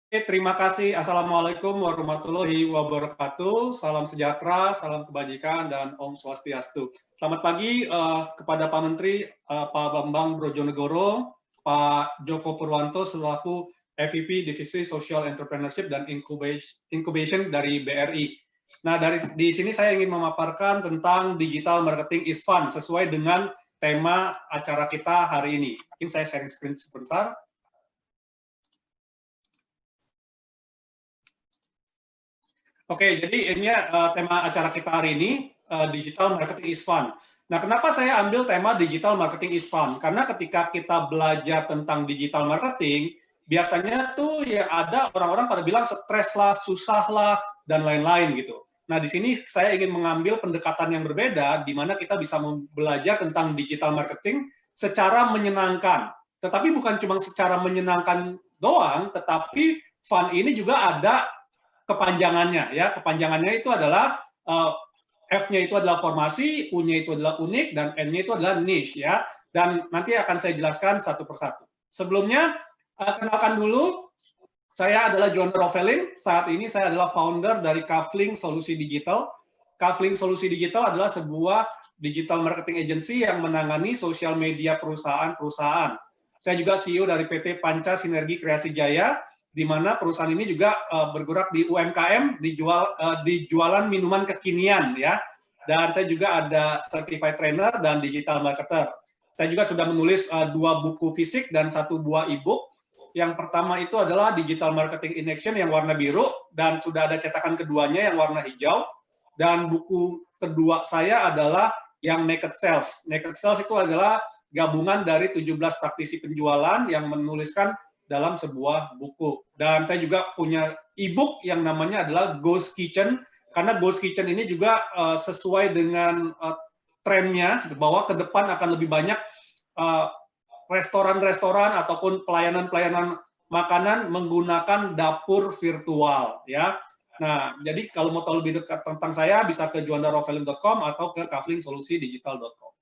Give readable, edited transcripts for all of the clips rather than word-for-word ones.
Terima kasih. Assalamualaikum warahmatullahi wabarakatuh. Salam sejahtera, salam kebajikan, dan Om Swastiastu. Selamat pagi kepada Pak Menteri, Pak Bambang Brojonegoro, Pak Joko Purwanto selaku EVP Divisi Social Entrepreneurship dan Incubation dari BRI. Nah, di sini saya ingin memaparkan tentang digital marketing is fun sesuai dengan tema acara kita hari ini. Mungkin saya sharing screen sebentar. Oke, jadi ini tema acara kita hari ini, Digital Marketing is Fun. Nah, kenapa saya ambil tema Digital Marketing is Fun? Karena ketika kita belajar tentang digital marketing, biasanya tuh ya ada orang-orang pada bilang stres lah, susah lah, dan lain-lain gitu. Nah, di sini saya ingin mengambil pendekatan yang berbeda, di mana kita bisa belajar tentang digital marketing secara menyenangkan. Tetapi bukan cuma secara menyenangkan doang, tetapi fun ini juga ada kepanjangannya ya. Kepanjangannya itu adalah F-nya itu adalah formasi, U-nya itu adalah unik, dan N-nya itu adalah niche ya. Dan nanti akan saya jelaskan satu persatu. Sebelumnya, kenalkan dulu, saya adalah John Rovelin. Saat ini saya adalah founder dari Kafling Solusi Digital. Kafling Solusi Digital adalah sebuah digital marketing agency yang menangani sosial media perusahaan-perusahaan. Saya juga CEO dari PT Panca Sinergi Kreasi Jaya, di mana perusahaan ini juga bergerak di UMKM, di jualan minuman kekinian ya. Dan saya juga ada certified trainer dan digital marketer. Saya juga sudah menulis 2 buku fisik dan 1 buah e-book. Yang pertama itu adalah Digital Marketing in Action yang warna biru, dan sudah ada cetakan keduanya yang warna hijau. Dan buku kedua saya adalah yang Naked Sales. Naked Sales itu adalah gabungan dari 17 praktisi penjualan yang menuliskan dalam sebuah buku. Dan saya juga punya e-book yang namanya adalah Ghost Kitchen, karena Ghost Kitchen ini juga sesuai dengan trennya, bahwa ke depan akan lebih banyak restoran-restoran ataupun pelayanan-pelayanan makanan menggunakan dapur virtual ya. Nah, jadi kalau mau tahu lebih dekat tentang saya bisa ke juandarovelin.com atau ke kaflingsolusidigital.com.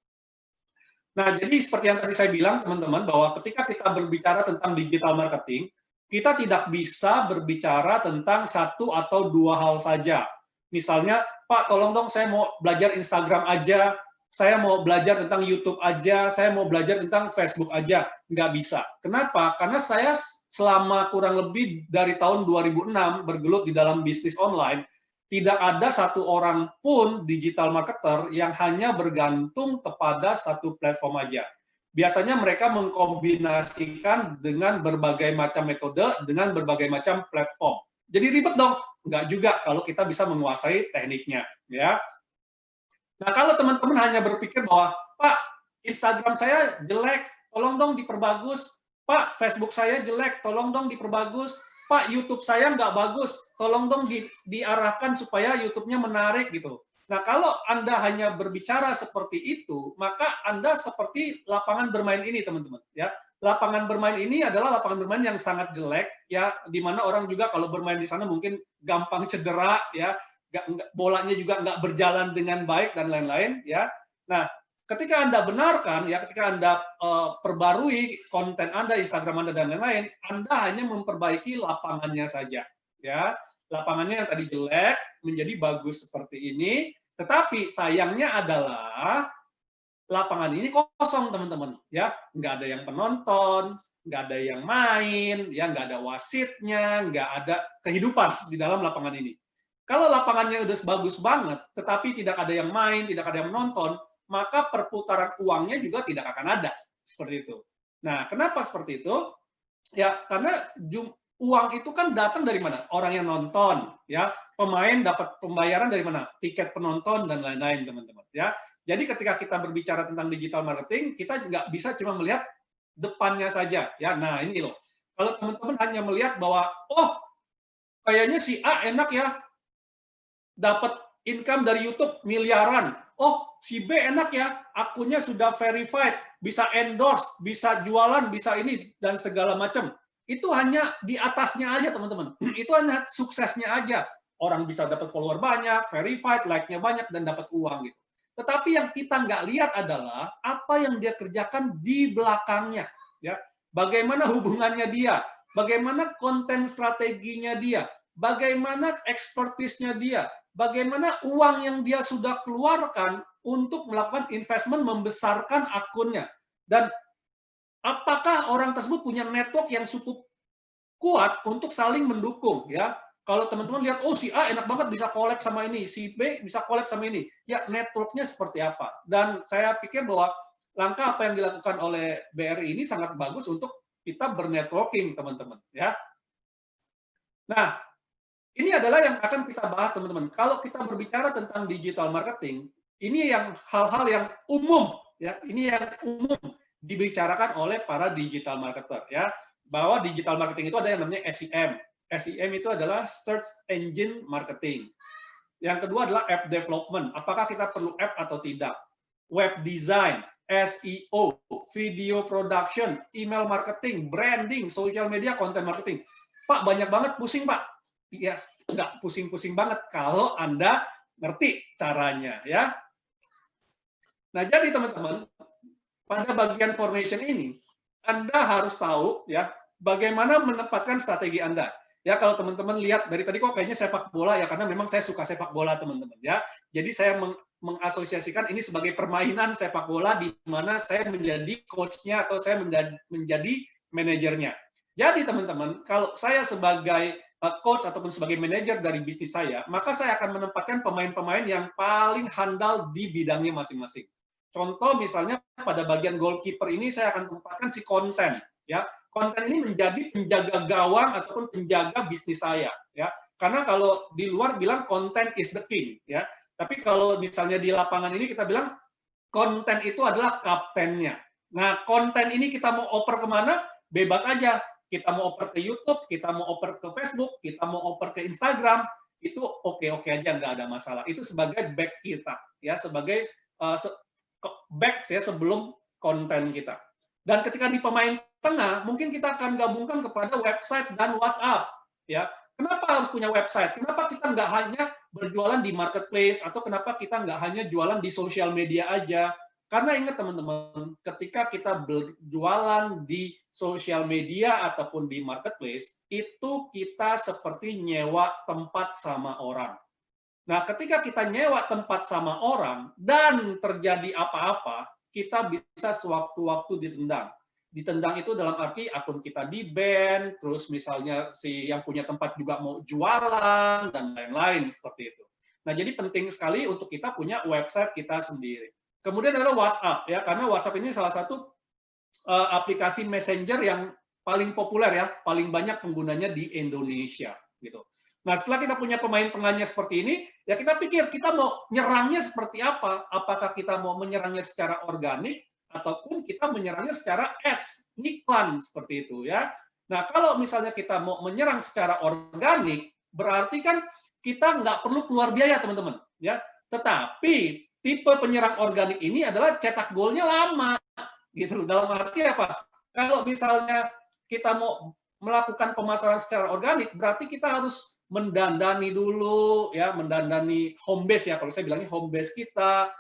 Nah, jadi seperti yang tadi saya bilang, teman-teman, bahwa ketika kita berbicara tentang digital marketing, kita tidak bisa berbicara tentang 1 atau 2 hal saja. Misalnya, Pak, tolong dong saya mau belajar Instagram aja, saya mau belajar tentang YouTube aja, saya mau belajar tentang Facebook aja. Nggak bisa. Kenapa? Karena saya selama kurang lebih dari tahun 2006 bergelut di dalam bisnis online, tidak ada satu orang pun digital marketer yang hanya bergantung kepada satu platform aja. Biasanya mereka mengkombinasikan dengan berbagai macam metode, dengan berbagai macam platform. Jadi ribet dong? Enggak juga kalau kita bisa menguasai tekniknya. Ya. Nah, kalau teman-teman hanya berpikir bahwa, Pak, Instagram saya jelek, tolong dong diperbagus. Pak, Facebook saya jelek, tolong dong diperbagus. Pak, YouTube saya nggak bagus, tolong dong diarahkan supaya YouTube-nya menarik gitu. Nah, kalau Anda hanya berbicara seperti itu, maka Anda seperti lapangan bermain ini, teman-teman. Ya, lapangan bermain ini adalah lapangan bermain yang sangat jelek, ya, di mana orang juga kalau bermain di sana mungkin gampang cedera, ya, bolanya juga nggak berjalan dengan baik dan lain-lain, ya. Nah, ketika Anda benarkan, ya, ketika Anda perbarui konten Anda, Instagram Anda, dan lain-lain, Anda hanya memperbaiki lapangannya saja. Ya. Lapangannya yang tadi jelek menjadi bagus seperti ini, tetapi sayangnya adalah lapangan ini kosong, teman-teman. Ya. Nggak ada yang penonton, nggak ada yang main, ya, nggak ada wasitnya, nggak ada kehidupan di dalam lapangan ini. Kalau lapangannya udah bagus banget, tetapi tidak ada yang main, tidak ada yang menonton, maka perputaran uangnya juga tidak akan ada. Seperti itu. Nah, kenapa seperti itu? Ya, karena uang itu kan datang dari mana? Orang yang nonton, ya. Pemain dapat pembayaran dari mana? Tiket penonton dan lain-lain, teman-teman. Ya. Jadi ketika kita berbicara tentang digital marketing, kita nggak bisa cuma melihat depannya saja. Ya, nah ini loh. Kalau teman-teman hanya melihat bahwa, oh, kayaknya si A enak ya, dapat income dari YouTube miliaran. Oh, si B enak ya, akunnya sudah verified, bisa endorse, bisa jualan, bisa ini, dan segala macam. Itu hanya di atasnya aja, teman-teman. Itu hanya suksesnya aja. Orang bisa dapat follower banyak, verified, like-nya banyak, dan dapat uang gitu. Tetapi yang kita nggak lihat adalah apa yang dia kerjakan di belakangnya. Ya, bagaimana hubungannya dia bagaimana konten strateginya dia, bagaimana ekspertisnya dia, bagaimana uang yang dia sudah keluarkan untuk melakukan investment membesarkan akunnya. Dan apakah orang tersebut punya network yang cukup kuat untuk saling mendukung, ya. Kalau teman-teman lihat, oh si A enak banget bisa collab sama ini, si B bisa collab sama ini. Ya, networknya seperti apa. Dan saya pikir bahwa langkah apa yang dilakukan oleh BRI ini sangat bagus untuk kita bernetworking, teman-teman. Ya. Nah, ini adalah yang akan kita bahas, teman-teman. Kalau kita berbicara tentang digital marketing, ini yang hal-hal yang umum, ya. Ini yang umum dibicarakan oleh para digital marketer, ya. Bahwa digital marketing itu ada yang namanya SEM. SEM itu adalah Search Engine Marketing. Yang kedua adalah app development. Apakah kita perlu app atau tidak? Web design, SEO, video production, email marketing, branding, social media, content marketing. Pak, banyak banget, pusing Pak. Ya, nggak pusing-pusing banget kalau Anda ngerti caranya, ya. Nah, jadi teman-teman, pada bagian formation ini, Anda harus tahu, ya, bagaimana menempatkan strategi Anda. Ya, kalau teman-teman lihat dari tadi kok kayaknya sepak bola, ya, karena memang saya suka sepak bola, teman-teman, ya. Jadi saya mengasosiasikan ini sebagai permainan sepak bola di mana saya menjadi coach-nya atau saya menjadi manajernya. Jadi teman-teman, kalau saya sebagai coach ataupun sebagai manajer dari bisnis saya, maka saya akan menempatkan pemain-pemain yang paling handal di bidangnya masing-masing. Contoh misalnya pada bagian goalkeeper ini saya akan tempatkan si konten, ya. Konten ini menjadi penjaga gawang ataupun penjaga bisnis saya, ya. Karena kalau di luar bilang content is the king, ya. Tapi kalau misalnya di lapangan ini kita bilang konten itu adalah kaptennya. Nah, konten ini kita mau oper kemana? Bebas aja. Kita mau oper ke YouTube, kita mau oper ke Facebook, kita mau oper ke Instagram, itu oke-oke aja, nggak ada masalah. Itu sebagai back kita, ya, sebagai back ya sebelum konten kita. Dan ketika di pemain tengah, mungkin kita akan gabungkan kepada website dan WhatsApp, ya. Kenapa harus punya website? Kenapa kita nggak hanya berjualan di marketplace atau kenapa kita nggak hanya jualan di sosial media aja? Karena ingat teman-teman, ketika kita berjualan di sosial media ataupun di marketplace, itu kita seperti nyewa tempat sama orang. Nah, ketika kita nyewa tempat sama orang dan terjadi apa-apa, kita bisa sewaktu-waktu ditendang. Ditendang itu dalam arti akun kita di-ban, terus misalnya si yang punya tempat juga mau jualan, dan lain-lain seperti itu. Nah, jadi penting sekali untuk kita punya website kita sendiri. Kemudian adalah WhatsApp, ya, karena WhatsApp ini salah satu aplikasi messenger yang paling populer, ya, paling banyak penggunanya di Indonesia, gitu. Nah, setelah kita punya pemain tengahnya seperti ini, ya kita pikir kita mau nyerangnya seperti apa? Apakah kita mau menyerangnya secara organik ataupun kita menyerangnya secara ads, iklan seperti itu, ya. Nah, kalau misalnya kita mau menyerang secara organik, berarti kan kita nggak perlu keluar biaya, teman-teman, ya. Tetapi tipe penyerang organik ini adalah cetak golnya lama, gitu. Dalam arti apa? Kalau misalnya kita mau melakukan pemasaran secara organik, berarti kita harus mendandani dulu, ya, mendandani home base, ya, kalau saya bilangnya home base kita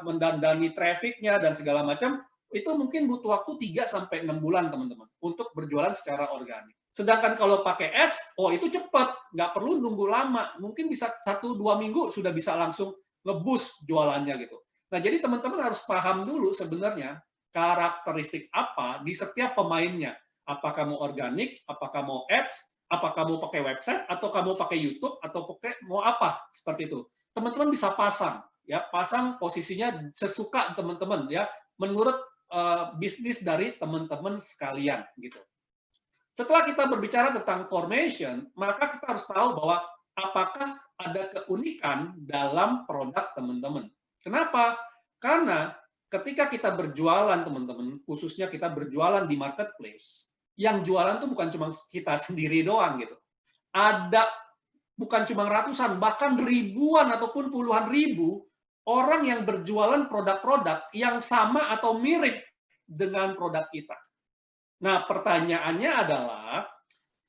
mendandani trafficnya dan segala macam, itu mungkin butuh waktu 3-6 bulan, teman-teman, untuk berjualan secara organik. Sedangkan kalau pakai ads, oh itu cepat, nggak perlu nunggu lama, mungkin bisa 1-2 minggu sudah bisa langsung nge-boost jualannya gitu. Nah, jadi teman-teman harus paham dulu sebenarnya karakteristik apa di setiap pemainnya. Apakah mau organik, apakah mau ads, apakah mau pakai website, atau kamu pakai YouTube, atau pakai mau apa, seperti itu. Teman-teman bisa pasang, ya, pasang posisinya sesuka teman-teman, ya, menurut bisnis dari teman-teman sekalian, gitu. Setelah kita berbicara tentang formation, maka kita harus tahu bahwa apakah ada keunikan dalam produk teman-teman. Kenapa? Karena ketika kita berjualan, teman-teman, khususnya kita berjualan di marketplace, yang jualan tuh bukan cuma kita sendiri doang gitu. Ada bukan cuma ratusan, bahkan ribuan ataupun puluhan ribu orang yang berjualan produk-produk yang sama atau mirip dengan produk kita. Nah, pertanyaannya adalah,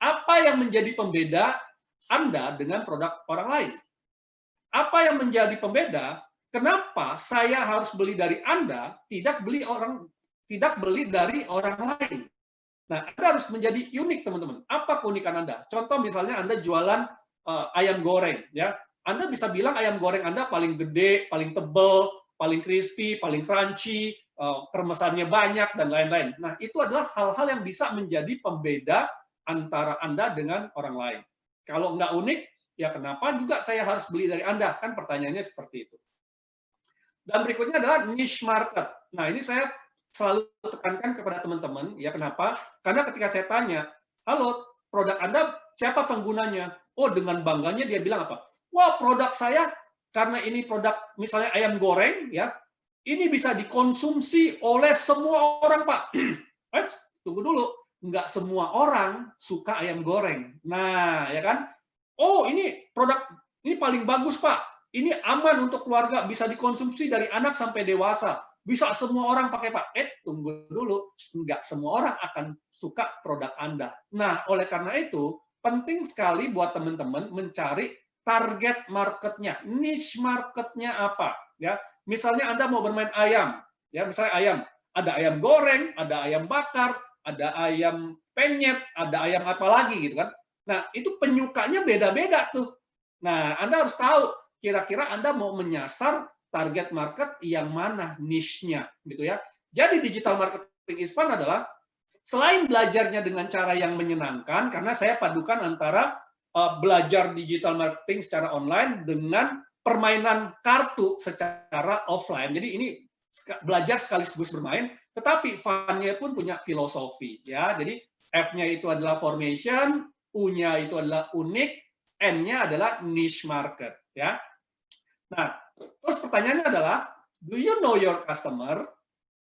apa yang menjadi pembeda Anda dengan produk orang lain? Apa yang menjadi pembeda? Kenapa saya harus beli dari Anda, tidak beli dari orang lain? Nah, Anda harus menjadi unik, teman-teman. Apa keunikan Anda? Contoh misalnya Anda jualan ayam goreng, ya. Anda bisa bilang ayam goreng Anda paling gede, paling tebal, paling crispy, paling crunchy, kremesannya banyak, dan lain-lain. Nah, itu adalah hal-hal yang bisa menjadi pembeda antara Anda dengan orang lain. Kalau nggak unik, ya kenapa juga saya harus beli dari Anda? Kan pertanyaannya seperti itu. Dan berikutnya adalah niche market. Nah, ini saya selalu tekankan kepada teman-teman, ya kenapa? Karena ketika saya tanya, halo, produk Anda siapa penggunanya? Oh, dengan bangganya dia bilang apa? Wah, produk saya karena ini produk misalnya ayam goreng, ya, ini bisa dikonsumsi oleh semua orang, Pak. Tunggu dulu, nggak semua orang suka ayam goreng. Nah, ya kan? Oh, ini produk ini paling bagus, Pak. Ini aman untuk keluarga, bisa dikonsumsi dari anak sampai dewasa. Bisa semua orang pakai, Pak. Tunggu dulu. Nggak semua orang akan suka produk Anda. Nah, oleh karena itu, penting sekali buat teman-teman mencari target marketnya, niche marketnya apa. Ya, misalnya Anda mau bermain ayam, ya misalnya ayam, ada ayam goreng, ada ayam bakar, ada ayam penyet, ada ayam apa lagi gitu kan. Nah, itu penyukanya beda-beda tuh. Nah, Anda harus tahu kira-kira Anda mau menyasar target market yang mana niche-nya gitu ya. Jadi digital marketing is fun adalah selain belajarnya dengan cara yang menyenangkan, karena saya padukan antara belajar digital marketing secara online dengan permainan kartu secara offline. Jadi ini belajar sekaligus bermain, tetapi fun-nya pun punya filosofi ya. Jadi F-nya itu adalah formation, U-nya itu adalah unik, N-nya adalah niche market ya. Nah, terus pertanyaannya adalah, do you know your customer?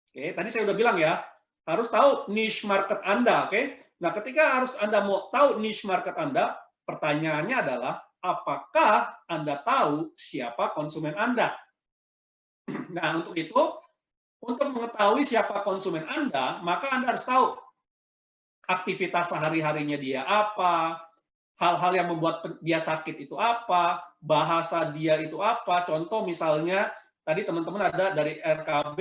Oke, tadi saya udah bilang ya, harus tahu niche market Anda, oke? Nah, ketika harus Anda mau tahu niche market Anda, pertanyaannya adalah, apakah Anda tahu siapa konsumen Anda? Nah, untuk itu, untuk mengetahui siapa konsumen Anda, maka Anda harus tahu aktivitas sehari-harinya dia apa, hal-hal yang membuat dia sakit itu apa, bahasa dia itu apa. Contoh misalnya, tadi teman-teman ada dari RKB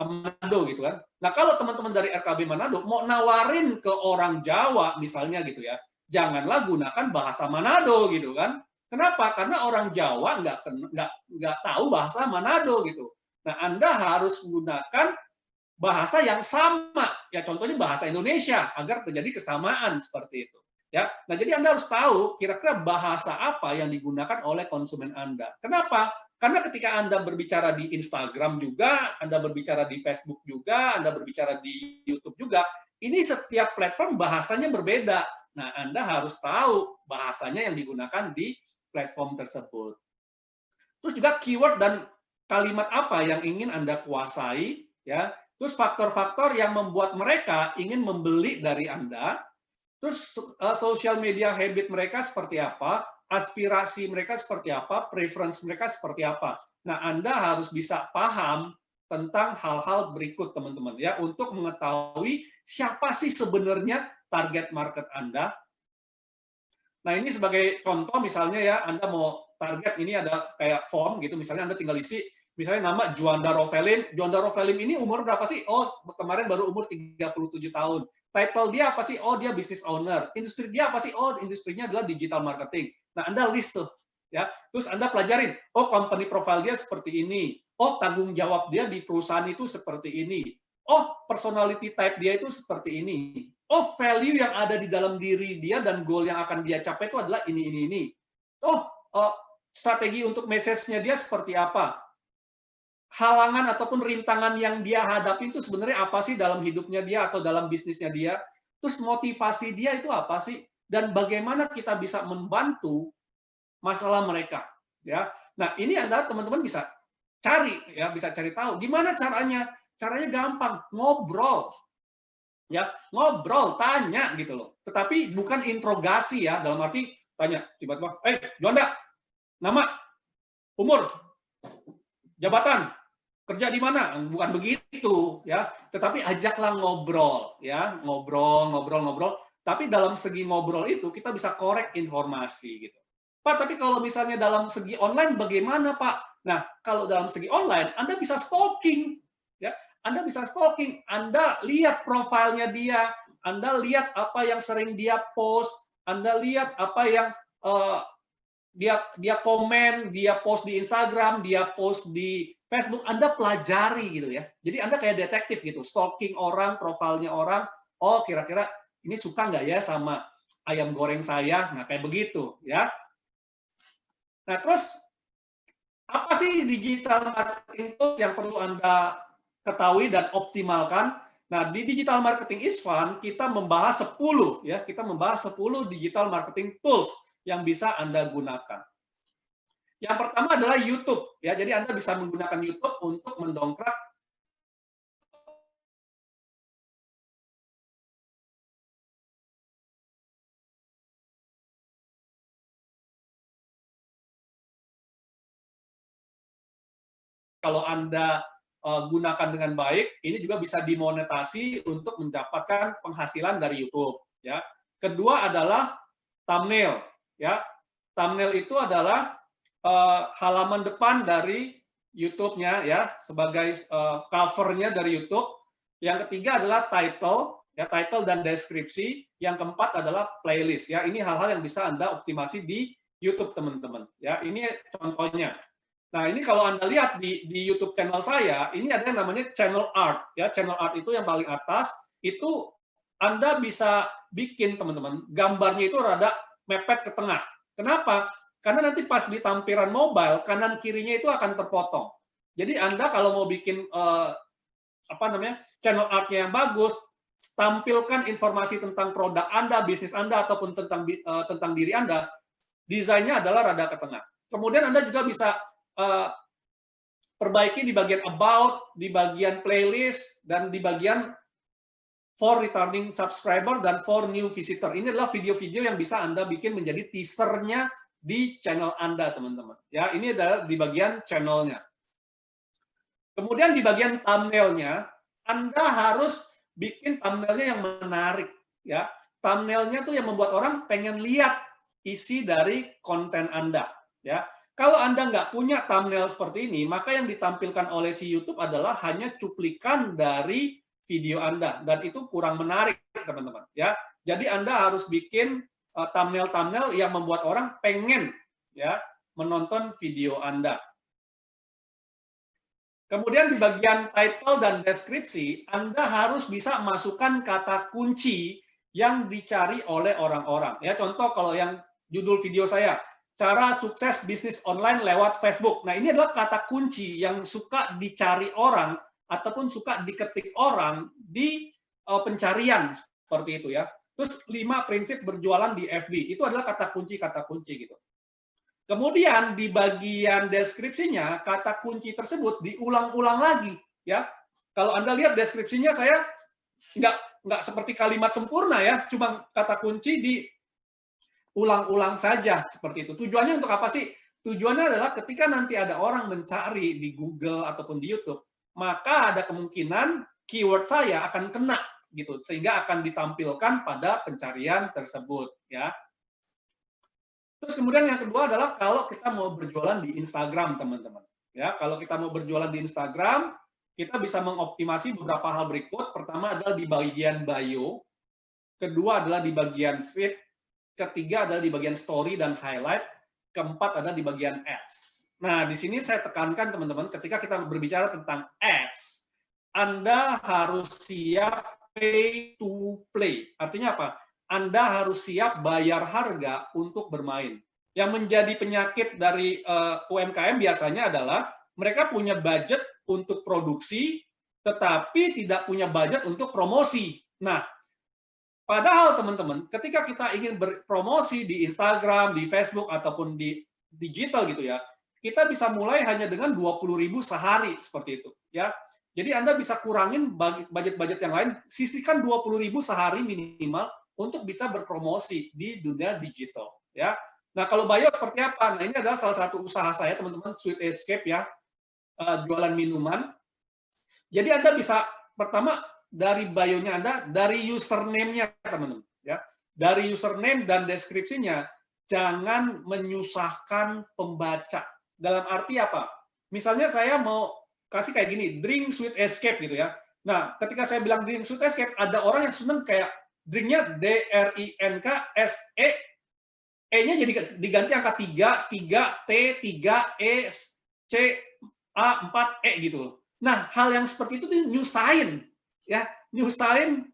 Manado gitu kan. Nah, kalau teman-teman dari RKB Manado mau nawarin ke orang Jawa misalnya gitu ya, janganlah gunakan bahasa Manado gitu kan. Kenapa? Karena orang Jawa nggak tahu bahasa Manado gitu. Nah, Anda harus gunakan bahasa yang sama. Ya, contohnya bahasa Indonesia agar terjadi kesamaan seperti itu. Ya, nah jadi Anda harus tahu kira-kira bahasa apa yang digunakan oleh konsumen Anda. Kenapa? Karena ketika Anda berbicara di Instagram juga, Anda berbicara di Facebook juga, Anda berbicara di YouTube juga, ini setiap platform bahasanya berbeda. Nah, Anda harus tahu bahasanya yang digunakan di platform tersebut. Terus juga keyword dan kalimat apa yang ingin Anda kuasai, ya. Terus faktor-faktor yang membuat mereka ingin membeli dari Anda. Terus social media habit mereka seperti apa, aspirasi mereka seperti apa, preference mereka seperti apa. Nah, Anda harus bisa paham tentang hal-hal berikut, teman-teman, ya, untuk mengetahui siapa sih sebenarnya target market Anda. Nah, ini sebagai contoh misalnya ya, Anda mau target ini ada kayak form gitu, misalnya Anda tinggal isi, misalnya nama Juanda Rovelim. Juanda Rovelim ini umur berapa sih? Oh, kemarin baru umur 37 tahun. Title dia apa sih? Oh, dia business owner. Industri dia apa sih? Oh, industrinya adalah digital marketing. Nah, Anda list tuh. Ya. Terus Anda pelajarin, oh, company profile dia seperti ini. Oh, tanggung jawab dia di perusahaan itu seperti ini. Oh, personality type dia itu seperti ini. Oh, value yang ada di dalam diri dia dan goal yang akan dia capai itu adalah ini. Oh, strategi untuk message-nya dia seperti apa? Halangan ataupun rintangan yang dia hadapi itu sebenarnya apa sih dalam hidupnya dia atau dalam bisnisnya dia? Terus motivasi dia itu apa sih? Dan bagaimana kita bisa membantu masalah mereka? Ya, nah ini adalah teman-teman bisa cari, ya, bisa cari tahu. Gimana caranya? Caranya gampang, ngobrol. Ya, ngobrol, tanya gitu loh. Tetapi bukan interogasi ya, dalam arti tanya tiba-tiba, Juanda, nama, umur, jabatan, kerja di mana? Bukan begitu ya, tetapi ajaklah ngobrol ya, ngobrol. Tapi dalam segi ngobrol itu kita bisa korek informasi gitu. Pak, tapi kalau misalnya dalam segi online bagaimana, Pak? Nah, kalau dalam segi online Anda bisa stalking ya. Anda bisa stalking, Anda lihat profilnya dia, Anda lihat apa yang sering dia post, Anda lihat apa yang dia komen, dia post di Instagram, dia post di Facebook, Anda pelajari gitu ya. Jadi Anda kayak detektif gitu, stalking orang, profilnya orang, oh kira-kira ini suka nggak ya sama ayam goreng saya, nah kayak begitu ya. Nah terus apa sih digital marketing tools yang perlu Anda ketahui dan optimalkan? Nah, di Digital Marketing is Fun, kita membahas 10 ya, kita membahas 10 digital marketing tools yang bisa Anda gunakan. Yang pertama adalah YouTube ya. Jadi Anda bisa menggunakan YouTube untuk mendongkrak kalau Anda gunakan dengan baik, ini juga bisa dimonetasi untuk mendapatkan penghasilan dari YouTube ya. Kedua adalah thumbnail ya. Thumbnail itu adalah halaman depan dari YouTube-nya ya, sebagai cover-nya dari YouTube. Yang ketiga adalah title ya, title dan deskripsi. Yang keempat adalah playlist ya. Ini hal-hal yang bisa Anda optimasi di YouTube teman-teman ya. Ini contohnya. Nah, ini kalau Anda lihat di YouTube channel saya, ini ada yang namanya channel art ya. Channel art itu yang paling atas, itu Anda bisa bikin teman-teman, gambarnya itu rada mepet ke tengah. Kenapa? Karena nanti pas di tampilan mobile, kanan kirinya itu akan terpotong. Jadi Anda kalau mau bikin channel art-nya yang bagus, tampilkan informasi tentang produk Anda, bisnis Anda, ataupun tentang diri Anda, desainnya adalah rada ke tengah. Kemudian Anda juga bisa perbaiki di bagian about, di bagian playlist, dan di bagian for returning subscriber dan for new visitor. Ini adalah video-video yang bisa Anda bikin menjadi teasernya di channel Anda, teman-teman. Ya, ini adalah di bagian channelnya. Kemudian di bagian thumbnailnya, Anda harus bikin thumbnailnya yang menarik. Ya, thumbnailnya tuh yang membuat orang pengen lihat isi dari konten Anda. Ya, kalau Anda nggak punya thumbnail seperti ini, maka yang ditampilkan oleh si YouTube adalah hanya cuplikan dari video Anda, dan itu kurang menarik, teman-teman. Ya, jadi Anda harus bikin thumbnail-thumbnail yang membuat orang pengen ya menonton video Anda. Kemudian di bagian title dan deskripsi, Anda harus bisa masukkan kata kunci yang dicari oleh orang-orang. Ya, contoh kalau yang judul video saya, cara sukses bisnis online lewat Facebook. Nah, ini adalah kata kunci yang suka dicari orang ataupun suka diketik orang di pencarian seperti itu ya. Terus 5 prinsip berjualan di FB. Itu adalah kata kunci gitu. Kemudian di bagian deskripsinya, kata kunci tersebut diulang-ulang lagi ya. Kalau Anda lihat deskripsinya, saya nggak seperti kalimat sempurna ya, cuma kata kunci di ulang-ulang saja seperti itu. Tujuannya untuk apa sih? Tujuannya adalah ketika nanti ada orang mencari di Google ataupun di YouTube, maka ada kemungkinan keyword saya akan kena gitu, sehingga akan ditampilkan pada pencarian tersebut ya. Terus kemudian yang kedua adalah kalau kita mau berjualan di Instagram, teman-teman. Ya, kalau kita mau berjualan di Instagram, kita bisa mengoptimasi beberapa hal berikut. Pertama adalah di bagian bio, kedua adalah di bagian feed, ketiga adalah di bagian story dan highlight, keempat adalah di bagian ads. Nah, di sini saya tekankan teman-teman, ketika kita berbicara tentang ads, Anda harus siap pay to play. Artinya apa? Anda harus siap bayar harga untuk bermain. Yang menjadi penyakit dari UMKM biasanya adalah mereka punya budget untuk produksi, tetapi tidak punya budget untuk promosi. Nah, padahal teman-teman, ketika kita ingin berpromosi di Instagram, di Facebook, ataupun di digital gitu ya, kita bisa mulai hanya dengan 20.000 sehari seperti itu. Ya, jadi Anda bisa kurangin budget-budget yang lain, sisihkan 20.000 sehari minimal untuk bisa berpromosi di dunia digital. Ya, nah kalau bio seperti apa? Nah ini adalah salah satu usaha saya teman-teman, Sweet Escape ya, jualan minuman. Jadi Anda bisa pertama dari bio-nya Anda, dari username-nya teman-teman ya. Dari username dan deskripsinya jangan menyusahkan pembaca. Dalam arti apa? Misalnya saya mau kasih kayak gini, drink Sweet Escape gitu ya. Nah, ketika saya bilang drink Sweet Escape, ada orang yang seneng kayak drinknya DRINKSE, E-nya jadi diganti angka 3, 3, T, 3, E, C, A, 4, E gitu. Nah, hal yang seperti itu nyusahin, ya, nyusahin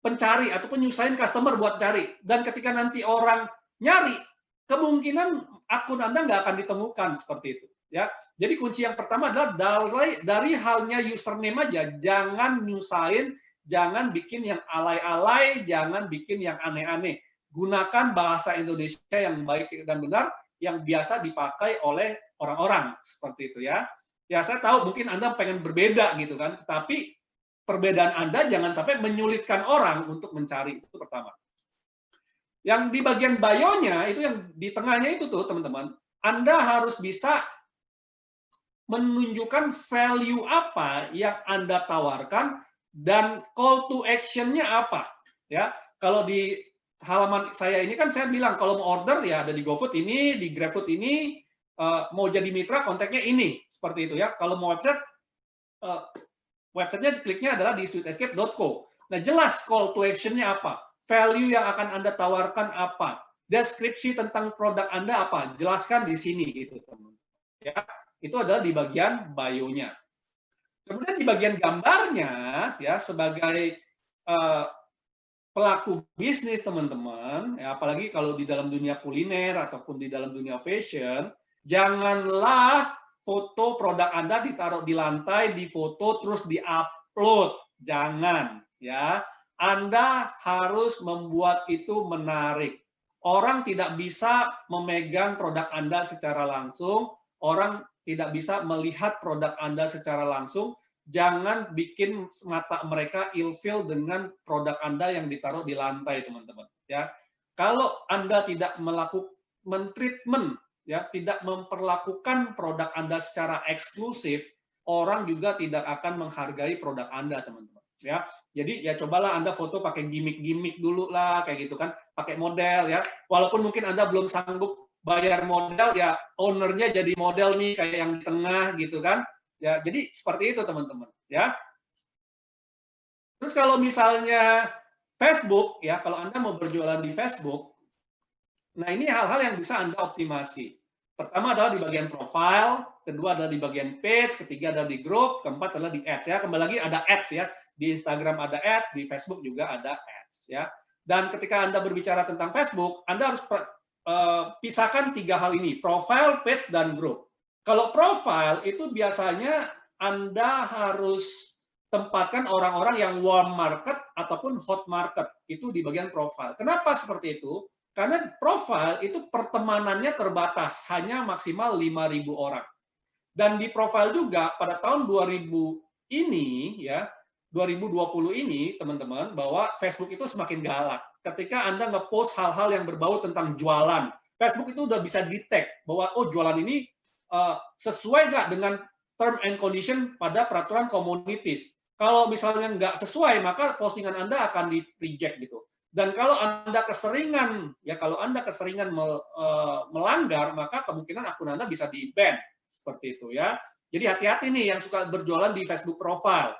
pencari ataupun nyusahin customer buat cari. Dan ketika nanti orang nyari, kemungkinan akun Anda nggak akan ditemukan seperti itu. Ya, jadi kunci yang pertama adalah dari halnya username aja, jangan nyusahin, jangan bikin yang alay-alay, jangan bikin yang aneh-aneh. Gunakan bahasa Indonesia yang baik dan benar, yang biasa dipakai oleh orang-orang seperti itu ya. Ya saya tahu mungkin Anda pengen berbeda gitu kan, tetapi perbedaan Anda jangan sampai menyulitkan orang untuk mencari, itu pertama. Yang di bagian bio-nya, itu yang di tengahnya itu tuh teman-teman, Anda harus bisa menunjukkan value apa yang Anda tawarkan dan call to action-nya apa. Ya, kalau di halaman saya ini kan saya bilang kalau mau order ya ada di GoFood ini, di GrabFood ini, mau jadi mitra kontaknya ini, seperti itu ya. Kalau mau website, websitenya kliknya adalah di sweetescape.co. Nah jelas call to action-nya apa, value yang akan Anda tawarkan apa, deskripsi tentang produk Anda apa, jelaskan di sini gitu teman. Ya, itu adalah di bagian bio-nya. Kemudian di bagian gambarnya ya sebagai pelaku bisnis teman-teman, ya, apalagi kalau di dalam dunia kuliner ataupun di dalam dunia fashion, janganlah foto produk Anda ditaruh di lantai, difoto terus diupload, jangan ya. Anda harus membuat itu menarik. Orang tidak bisa memegang produk Anda secara langsung, orang tidak bisa melihat produk Anda secara langsung. Jangan bikin mata mereka ilfeel dengan produk Anda yang ditaruh di lantai, teman-teman. Ya, kalau Anda tidak melakukan mentreatment, ya, tidak memperlakukan produk Anda secara eksklusif, orang juga tidak akan menghargai produk Anda, teman-teman. Ya, jadi ya cobalah Anda foto pakai gimmick-gimmick dulu lah, kayak gitu kan, pakai model ya. Walaupun mungkin Anda belum sanggup bayar model, ya ownernya jadi model nih kayak yang di tengah gitu kan. Ya, jadi seperti itu teman-teman, ya. Terus kalau misalnya Facebook, ya, kalau Anda mau berjualan di Facebook, nah ini hal-hal yang bisa Anda optimasi. Pertama adalah di bagian profile, kedua adalah di bagian page, ketiga adalah di grup, keempat adalah di ads ya. Kembali lagi ada ads ya. Di Instagram ada ads, di Facebook juga ada ads ya. Dan ketika Anda berbicara tentang Facebook, Anda harus pisahkan tiga hal ini, profile, page, dan grup. Kalau profile itu biasanya Anda harus tempatkan orang-orang yang warm market ataupun hot market, itu di bagian profile. Kenapa seperti itu? Karena profile itu pertemanannya terbatas, hanya maksimal 5.000 orang. Dan di profile juga pada tahun 2000 ini, ya 2020 ini, teman-teman, bahwa Facebook itu semakin galak. Ketika Anda nge-post hal-hal yang berbau tentang jualan, Facebook itu udah bisa detect bahwa, oh jualan ini sesuai nggak dengan term and condition pada peraturan communities. Kalau misalnya nggak sesuai, maka postingan Anda akan di-reject gitu. Dan kalau Anda keseringan, ya kalau Anda keseringan melanggar, maka kemungkinan akun Anda bisa di-ban seperti itu ya. Jadi hati-hati nih yang suka berjualan di Facebook profile.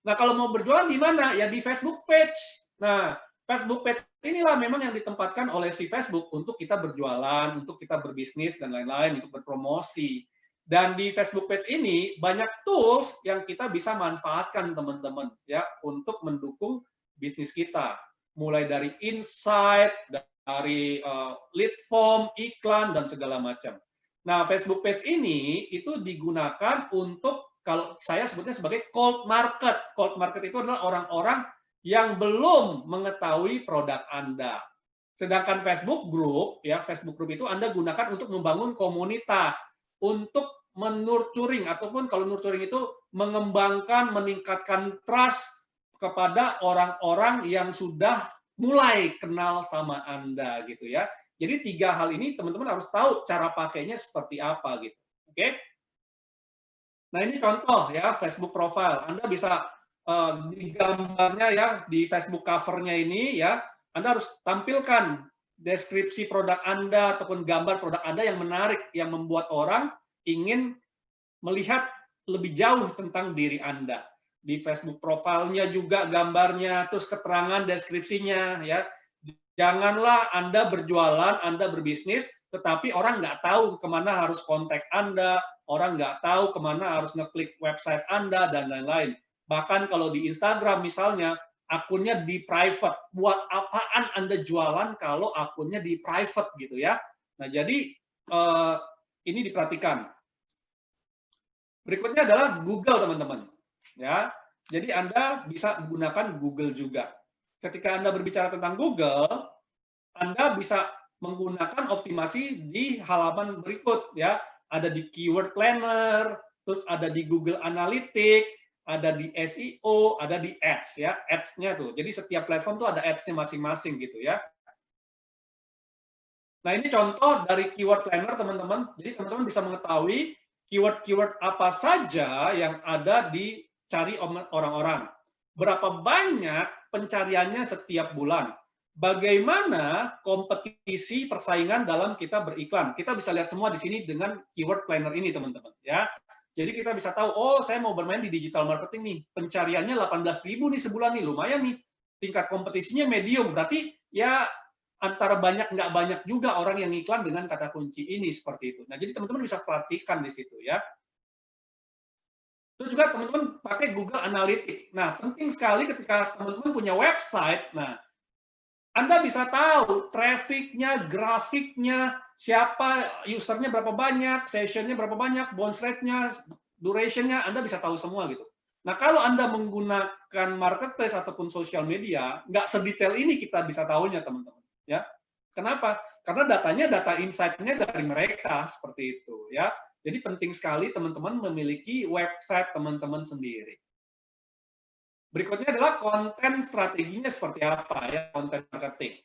Nah kalau mau berjualan di mana? Ya di Facebook page. Nah Facebook page inilah memang yang ditempatkan oleh si Facebook untuk kita berjualan, untuk kita berbisnis dan lain-lain, untuk berpromosi. Dan di Facebook page ini banyak tools yang kita bisa manfaatkan teman-teman ya untuk mendukung bisnis kita. Mulai dari insight, dari lead form, iklan dan segala macam. Nah, Facebook page ini itu digunakan untuk kalau saya sebutnya sebagai cold market. Cold market itu adalah orang-orang yang belum mengetahui produk Anda. Sedangkan Facebook Group, ya Facebook Group itu Anda gunakan untuk membangun komunitas, untuk menurturing ataupun kalau nurturing itu mengembangkan, meningkatkan trust kepada orang-orang yang sudah mulai kenal sama Anda gitu ya. Jadi tiga hal ini teman-teman harus tahu cara pakainya seperti apa gitu. Oke? Nah ini contoh ya Facebook profile. Anda bisa di gambarnya ya di Facebook covernya ini ya Anda harus tampilkan deskripsi produk Anda ataupun gambar produk Anda yang menarik yang membuat orang ingin melihat lebih jauh tentang diri Anda. di Facebook profilnya juga gambarnya, terus keterangan deskripsinya, ya. Janganlah Anda berjualan, Anda berbisnis, tetapi orang nggak tahu kemana harus kontak Anda, orang nggak tahu kemana harus ngeklik website Anda, dan lain-lain. Bahkan kalau di Instagram misalnya, akunnya di private. Buat apaan Anda jualan kalau akunnya di private gitu ya. Nah, jadi ini diperhatikan. Berikutnya adalah Google, teman-teman. Ya, jadi Anda bisa menggunakan Google juga. Ketika Anda berbicara tentang Google, Anda bisa menggunakan optimasi di halaman berikut, ya. Ada di Keyword Planner, terus ada di Google Analytics, ada di SEO, ada di Ads, ya. Ads-nya tuh. Jadi setiap platform tuh ada Ads-nya masing-masing gitu ya. Nah, ini contoh dari Keyword Planner, teman-teman. Jadi teman-teman bisa mengetahui keyword-keyword apa saja yang ada dicari orang-orang. Berapa banyak pencariannya setiap bulan. Bagaimana kompetisi persaingan dalam kita beriklan. Kita bisa lihat semua di sini dengan Keyword Planner ini, teman-teman. Ya. Jadi kita bisa tahu, oh saya mau bermain di digital marketing nih. Pencariannya 18.000 nih sebulan nih, lumayan nih. Tingkat kompetisinya medium, berarti ya antara banyak nggak banyak juga orang yang iklan dengan kata kunci ini seperti itu. Nah, jadi teman-teman bisa perhatikan di situ ya. Terus juga teman-teman pakai Google Analytics. Nah, penting sekali ketika teman-teman punya website. Nah, Anda bisa tahu traffic-nya, grafiknya, siapa usernya berapa banyak, session-nya berapa banyak, bounce rate-nya, duration-nya, Anda bisa tahu semua gitu. Nah, kalau Anda menggunakan marketplace ataupun social media, nggak sedetail ini kita bisa tahunya, teman-teman. Ya, kenapa? Karena datanya data insight-nya dari mereka seperti itu ya. Jadi penting sekali teman-teman memiliki website teman-teman sendiri. Berikutnya adalah konten strateginya seperti apa ya, konten marketing.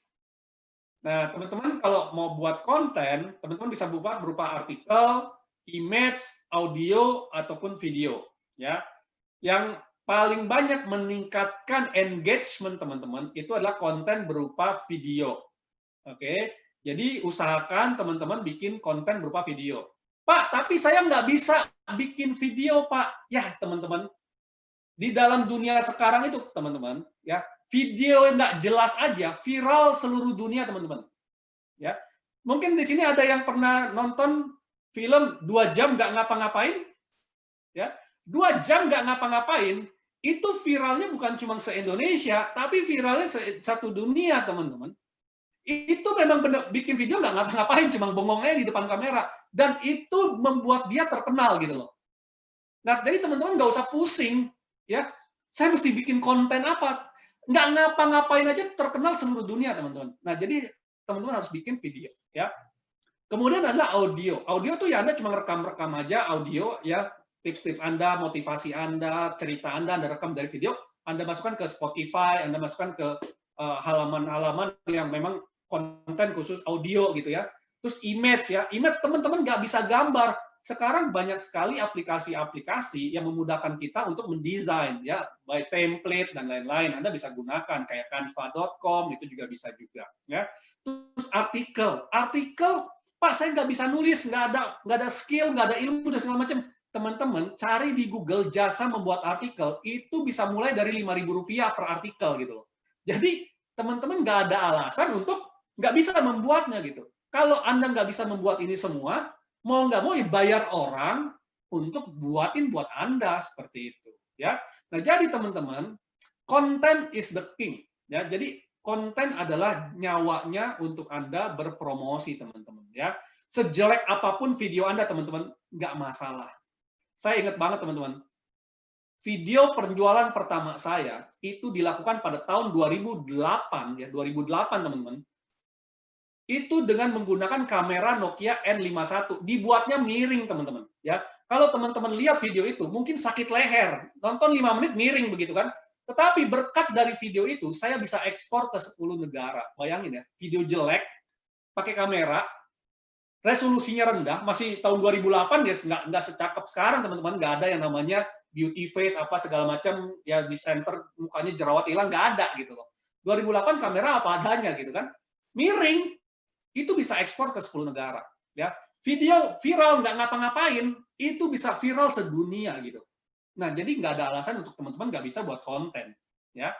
Nah, teman-teman kalau mau buat konten, teman-teman bisa buat berupa artikel, image, audio ataupun video ya. Yang paling banyak meningkatkan engagement teman-teman itu adalah konten berupa video. Oke, jadi usahakan teman-teman bikin konten berupa video. Pak, tapi saya nggak bisa bikin video, Pak. Ya, teman-teman, di dalam dunia sekarang itu, teman-teman, ya video yang nggak jelas aja viral seluruh dunia, teman-teman. Ya, mungkin di sini ada yang pernah nonton film 2 jam nggak ngapa-ngapain, ya 2 jam nggak ngapa-ngapain, itu viralnya bukan cuma se-Indonesia, tapi viralnya satu dunia, teman-teman. Itu memang benar bikin video nggak ngapa-ngapain, cuma bengong aja di depan kamera, dan itu membuat dia terkenal gitu loh. Nah, jadi teman-teman nggak usah pusing, ya. Saya mesti bikin konten apa? Nggak ngapa-ngapain aja terkenal seluruh dunia, teman-teman. Nah, jadi teman-teman harus bikin video, ya. Kemudian adalah audio. Audio tuh ya Anda cuma rekam-rekam aja audio, ya. Tips-tips Anda, motivasi Anda, cerita Anda rekam dari video, Anda masukkan ke Spotify, Anda masukkan ke halaman-halaman yang memang konten khusus audio gitu ya. Terus image ya, image teman-teman nggak bisa gambar. Sekarang banyak sekali aplikasi-aplikasi yang memudahkan kita untuk mendesain ya, by template dan lain-lain. Anda bisa gunakan kayak canva.com itu juga bisa juga ya. Terus artikel, Pak saya nggak bisa nulis, nggak ada skill, nggak ada ilmu dan segala macam. Teman-teman cari di Google jasa membuat artikel itu bisa mulai dari Rp5.000 per artikel gitu loh. Jadi teman-teman nggak ada alasan untuk nggak bisa membuatnya gitu. Kalau Anda nggak bisa membuat ini semua, mau nggak mau ya bayar orang untuk buat Anda seperti itu, ya. Nah, jadi teman-teman, content is the king, ya. Jadi konten adalah nyawanya untuk Anda berpromosi, teman-teman, ya. Sejelek apapun video Anda, teman-teman, nggak masalah. Saya ingat banget, teman-teman. Video penjualan pertama saya itu dilakukan pada tahun 2008 ya, 2008 teman-teman. Itu dengan menggunakan kamera Nokia N51, dibuatnya miring teman-teman ya. Kalau teman-teman lihat video itu mungkin sakit leher, nonton 5 menit miring begitu kan. Tetapi berkat dari video itu saya bisa ekspor ke 10 negara. Bayangin ya, video jelek pakai kamera resolusinya rendah, masih tahun 2008 ya, nggak secakep sekarang teman-teman, nggak ada yang namanya beauty face apa segala macam ya, di center mukanya jerawat hilang, nggak ada gitu loh. 2008 kamera apa adanya gitu kan, miring, itu bisa ekspor ke 10 negara ya. Video viral nggak ngapa-ngapain itu bisa viral sedunia gitu. Nah, jadi nggak ada alasan untuk teman-teman nggak bisa buat konten. Ya.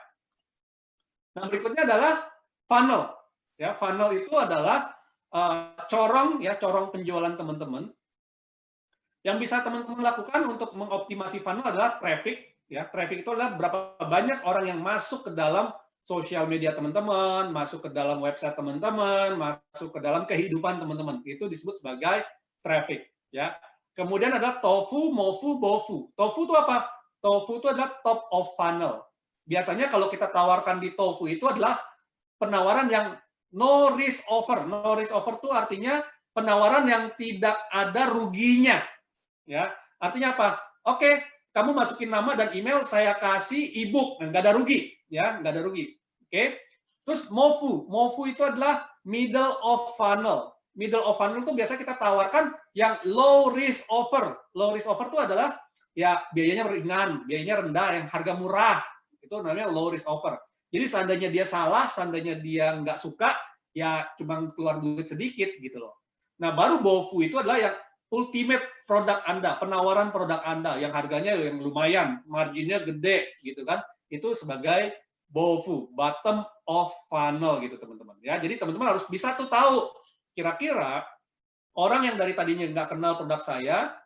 Nah, berikutnya adalah funnel. Ya, funnel itu adalah corong penjualan teman-teman. Yang bisa teman-teman lakukan untuk mengoptimasi funnel adalah traffic. Ya, traffic itu adalah berapa banyak orang yang masuk ke dalam sosial media teman-teman, masuk ke dalam website teman-teman, masuk ke dalam kehidupan teman-teman. Itu disebut sebagai traffic. Ya. Kemudian ada tofu, mofu, bofu. Tofu itu apa? Tofu itu adalah top of funnel. Biasanya kalau kita tawarkan di tofu itu adalah penawaran yang no risk offer. No risk offer itu artinya penawaran yang tidak ada ruginya. Ya, artinya apa? Oke, kamu masukin nama dan email, saya kasih ebook, nggak ada rugi, ya, nggak ada rugi. Oke, terus mofu, mofu itu adalah middle of funnel. Middle of funnel itu biasa kita tawarkan yang low risk offer. Low risk offer itu adalah ya biayanya ringan, biayanya rendah, yang harga murah. Itu namanya low risk offer. Jadi seandainya dia salah, seandainya dia nggak suka, ya cuma keluar duit sedikit gitu loh. Nah, baru bofu itu adalah yang ultimate produk Anda, penawaran produk Anda yang harganya yang lumayan, marginnya gede gitu kan. Itu sebagai BOFU, bottom of funnel gitu teman-teman. Ya, jadi teman-teman harus bisa tuh tahu kira-kira orang yang dari tadinya nggak kenal produk saya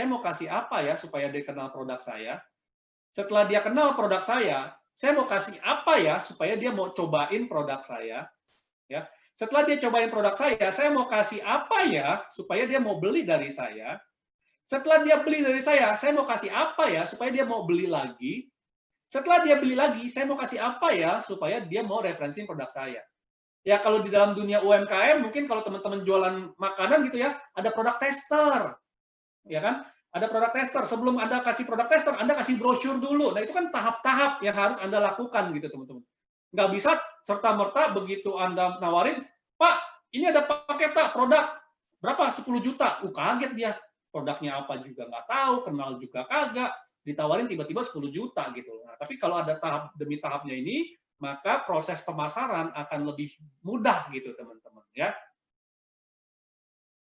mau kasih apa ya supaya dia kenal produk saya. Setelah dia kenal produk saya mau kasih apa ya supaya dia mau cobain produk saya. Ya, setelah dia cobain produk saya mau kasih apa ya supaya dia mau beli dari saya. Setelah dia beli dari saya mau kasih apa ya supaya dia mau beli lagi. Setelah dia beli lagi, saya mau kasih apa ya supaya dia mau referensi produk saya. Ya kalau di dalam dunia UMKM mungkin kalau teman-teman jualan makanan gitu ya, ada produk tester. Ya kan? Ada produk tester. Sebelum Anda kasih produk tester, Anda kasih brosur dulu. Nah, itu kan tahap-tahap yang harus Anda lakukan gitu, teman-teman. Nggak bisa serta-merta begitu Anda nawarin, Pak, ini ada paket tak produk berapa? 10 juta. Kaget dia. Produknya apa juga nggak tahu, kenal juga kagak. Ditawarin tiba-tiba 10 juta gitu. Nah, tapi kalau ada tahap demi tahapnya ini, maka proses pemasaran akan lebih mudah gitu, teman-teman. Ya.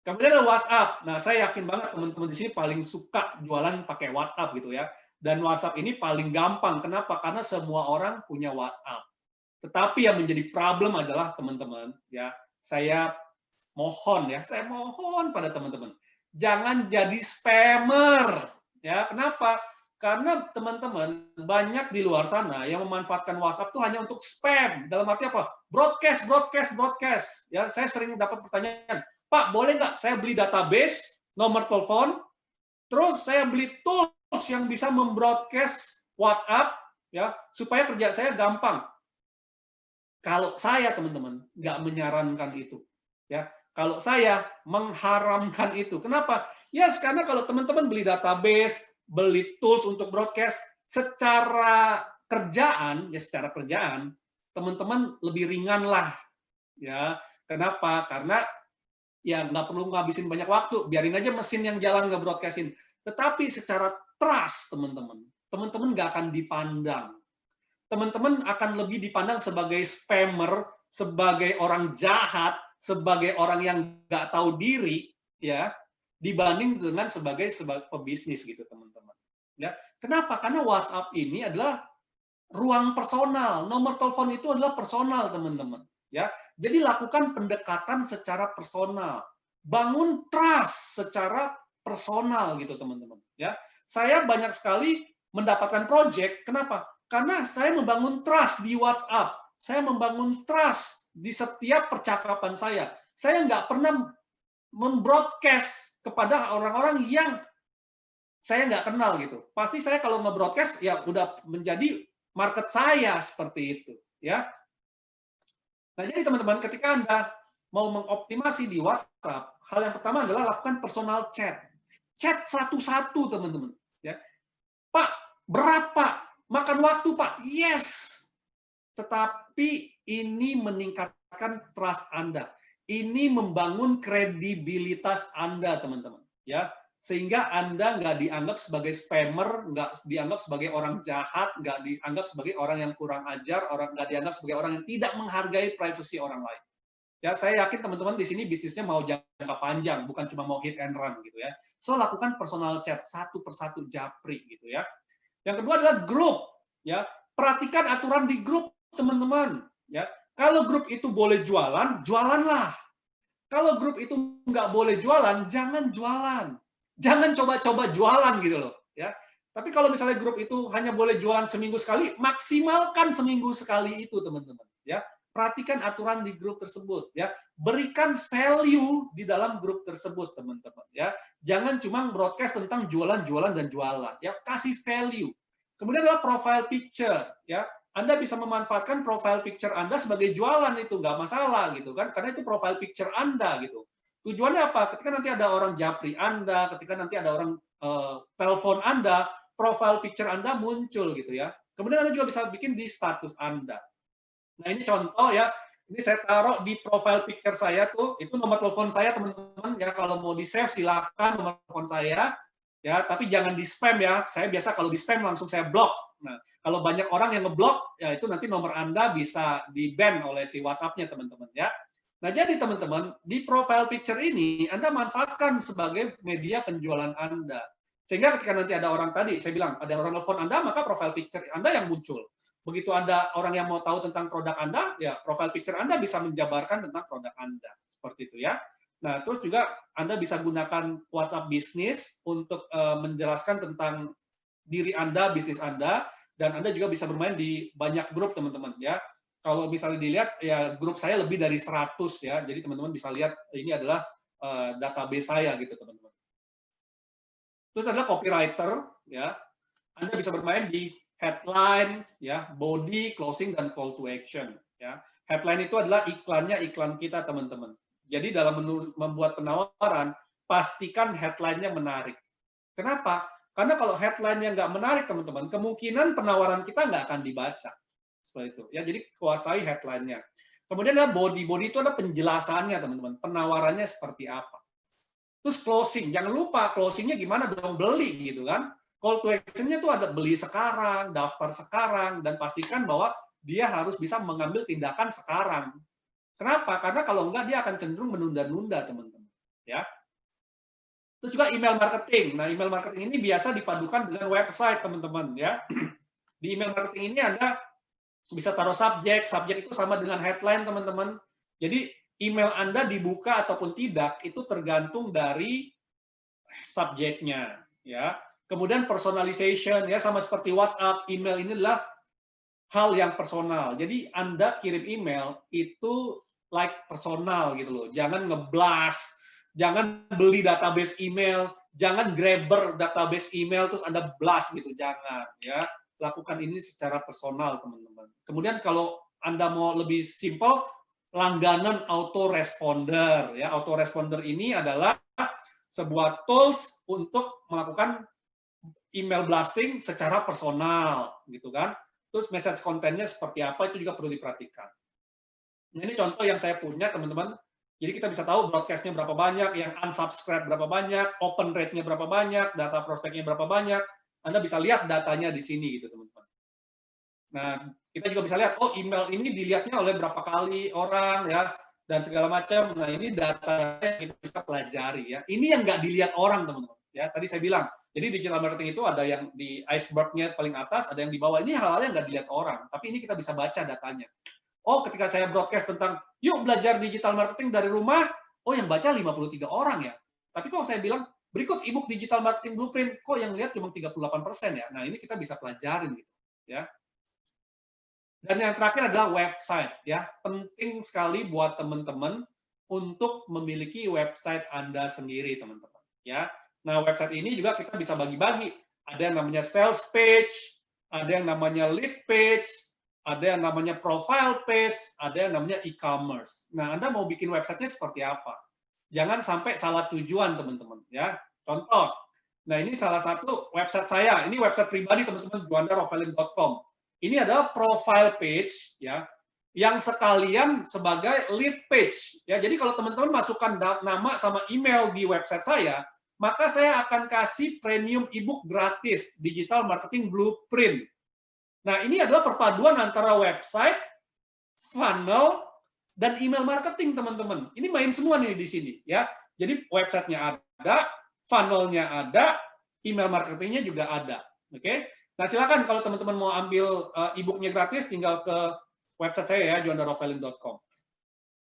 Kemudian ada WhatsApp. Nah, saya yakin banget teman-teman di sini paling suka jualan pakai WhatsApp gitu ya. Dan WhatsApp ini paling gampang. Kenapa? Karena semua orang punya WhatsApp. Tetapi yang menjadi problem adalah teman-teman, ya, saya mohon pada teman-teman, jangan jadi spammer. Ya, kenapa? Karena teman-teman banyak di luar sana yang memanfaatkan WhatsApp itu hanya untuk spam. Dalam arti apa? Broadcast, broadcast, broadcast. Ya, saya sering dapat pertanyaan, Pak, boleh nggak saya beli database, nomor telepon, terus saya beli tools yang bisa membroadcast WhatsApp, ya, supaya kerja saya gampang. Kalau saya, teman-teman, nggak menyarankan itu. Ya, kalau saya mengharamkan itu. Kenapa? Ya, karena kalau teman-teman beli database, beli tools untuk broadcast, secara kerjaan, teman-teman lebih ringan lah. Ya, kenapa? Karena ya nggak perlu ngabisin banyak waktu, biarin aja mesin yang jalan nggak broadcastin. Tetapi secara trust, teman-teman nggak akan dipandang. Teman-teman akan lebih dipandang sebagai spammer, sebagai orang jahat, sebagai orang yang nggak tahu diri, ya, dibanding dengan sebagai pebisnis gitu, teman-teman. Ya, kenapa? Karena WhatsApp ini adalah ruang personal, nomor telepon itu adalah personal, teman-teman. Ya, jadi lakukan pendekatan secara personal, bangun trust secara personal gitu, teman-teman. Ya, saya banyak sekali mendapatkan project. Kenapa? Karena saya membangun trust di WhatsApp, saya membangun trust di setiap percakapan saya. Saya nggak pernah membroadcast kepada orang-orang yang saya nggak kenal gitu. Pasti saya kalau nge-broadcast ya udah menjadi market saya seperti itu, ya. Nah, jadi teman-teman, ketika Anda mau mengoptimasi di WhatsApp, hal yang pertama adalah lakukan personal chat. Chat satu-satu, teman-teman. Ya. Pak, berat Pak, makan waktu Pak, yes. Tetapi ini meningkatkan trust Anda. Ini membangun kredibilitas Anda, teman-teman. Ya, sehingga Anda nggak dianggap sebagai spammer, nggak dianggap sebagai orang jahat, nggak dianggap sebagai orang yang kurang ajar, nggak dianggap sebagai orang yang tidak menghargai privasi orang lain. Ya, saya yakin teman-teman di sini bisnisnya mau jangka panjang, bukan cuma mau hit and run gitu ya. So, lakukan personal chat satu persatu, japri gitu ya. Yang kedua adalah grup, ya. Perhatikan aturan di grup, teman-teman, ya. Kalau grup itu boleh jualan, jualanlah. Kalau grup itu nggak boleh jualan, jangan jualan. Jangan coba-coba jualan gitu loh, ya. Tapi kalau misalnya grup itu hanya boleh jualan seminggu sekali, maksimalkan seminggu sekali itu, teman-teman, ya. Perhatikan aturan di grup tersebut, ya. Berikan value di dalam grup tersebut, teman-teman, ya. Jangan cuma broadcast tentang jualan, jualan, dan jualan, ya. Kasih value. Kemudian adalah profile picture, ya. Anda bisa memanfaatkan profile picture Anda sebagai jualan, itu nggak masalah gitu kan, karena itu profile picture Anda gitu. Tujuannya apa? Ketika nanti ada orang japri Anda, ketika nanti ada orang telepon Anda, profile picture Anda muncul gitu ya. Kemudian Anda juga bisa bikin di status Anda. Nah ini contoh ya, ini saya taruh di profile picture saya tuh, itu nomor telepon saya teman-teman ya, kalau mau di save silakan nomor telepon saya ya, tapi jangan di spam ya. Saya biasa kalau di spam langsung saya blok. Nah, kalau banyak orang yang ngeblok, ya itu nanti nomor Anda bisa di-ban oleh si WhatsApp-nya, teman-teman ya. Nah, jadi teman-teman, di profile picture ini Anda manfaatkan sebagai media penjualan Anda. Sehingga ketika nanti ada orang tadi, saya bilang, ada orang telepon Anda, maka profile picture Anda yang muncul. Begitu ada orang yang mau tahu tentang produk Anda, ya profile picture Anda bisa menjabarkan tentang produk Anda. Seperti itu ya. Nah, terus juga Anda bisa gunakan WhatsApp bisnis untuk menjelaskan tentang diri Anda, bisnis Anda, dan Anda juga bisa bermain di banyak grup, teman-teman ya. Kalau misalnya dilihat, ya grup saya lebih dari 100 ya, jadi teman-teman bisa lihat ini adalah database saya gitu, teman-teman. Terus adalah copywriter, ya. Anda bisa bermain di headline, ya, body, closing, dan call to action. Ya. Headline itu adalah iklannya iklan kita, teman-teman. Jadi dalam membuat penawaran, pastikan headline-nya menarik. Kenapa? Karena kalau headline-nya nggak menarik, teman-teman, kemungkinan penawaran kita nggak akan dibaca. Seperti itu. Ya, jadi kuasai headline-nya. Kemudian ada body. Body itu ada penjelasannya, teman-teman. Penawarannya seperti apa. Terus closing. Jangan lupa closing-nya gimana dong, beli gitu kan. Call to action-nya tuh ada beli sekarang, daftar sekarang, dan pastikan bahwa dia harus bisa mengambil tindakan sekarang. Kenapa? Karena kalau enggak dia akan cenderung menunda-nunda, teman-teman. Ya. Terus juga email marketing. Nah, email marketing ini biasa dipadukan dengan website, teman-teman. Ya. Di email marketing ini Anda bisa taruh subjek. Subjek itu sama dengan headline, teman-teman. Jadi, email Anda dibuka ataupun tidak, itu tergantung dari subjeknya. Ya. Kemudian personalization, ya sama seperti WhatsApp, email ini adalah hal yang personal. Jadi Anda kirim email itu like personal gitu loh. Jangan ngeblast, jangan beli database email, jangan grabber database email terus Anda blast gitu, jangan ya. Lakukan ini secara personal, teman-teman. Kemudian kalau Anda mau lebih simple, langganan autoresponder ya. Autoresponder ini adalah sebuah tools untuk melakukan email blasting secara personal gitu kan. Terus message kontennya seperti apa itu juga perlu diperhatikan. Nah, ini contoh yang saya punya, teman-teman. Jadi kita bisa tahu broadcast-nya berapa banyak, yang unsubscribe berapa banyak, open rate-nya berapa banyak, data prospeknya berapa banyak. Anda bisa lihat datanya di sini gitu, teman-teman. Nah, kita juga bisa lihat, oh email ini dilihatnya oleh berapa kali orang ya, dan segala macam. Nah, ini data yang kita bisa pelajari ya. Ini yang nggak dilihat orang, teman-teman. Ya, tadi saya bilang, jadi digital marketing itu ada yang di iceberg-nya paling atas, ada yang di bawah. Ini hal-hal yang nggak dilihat orang, tapi ini kita bisa baca datanya. Oh, ketika saya broadcast tentang, yuk belajar digital marketing dari rumah, oh yang baca 53 orang ya. Tapi kok saya bilang, berikut ebook digital marketing blueprint, kok yang lihat cuma 38% ya. Nah, ini kita bisa pelajarin gitu. Ya. Dan yang terakhir adalah website. Ya, penting sekali buat teman-teman untuk memiliki website Anda sendiri, teman-teman. Ya. Nah, website ini juga kita bisa bagi-bagi. Ada yang namanya sales page, ada yang namanya lead page, ada yang namanya profile page, ada yang namanya e-commerce. Nah, Anda mau bikin websitenya seperti apa? Jangan sampai salah tujuan, teman-teman. Ya, contoh. Nah, ini salah satu website saya. Ini website pribadi, teman-teman, juandarovelin.com. Ini adalah profile page, ya, yang sekalian sebagai lead page. Ya, jadi kalau teman-teman masukkan nama sama email di website saya, maka saya akan kasih premium ebook gratis, Digital Marketing Blueprint. Nah, ini adalah perpaduan antara website, funnel, dan email marketing, teman-teman. Ini main semua nih di sini, ya. Jadi websitenya ada, funnelnya ada, email marketingnya juga ada. Oke? Nah, silakan kalau teman-teman mau ambil e-booknya gratis, tinggal ke website saya ya, juandarovalim.com.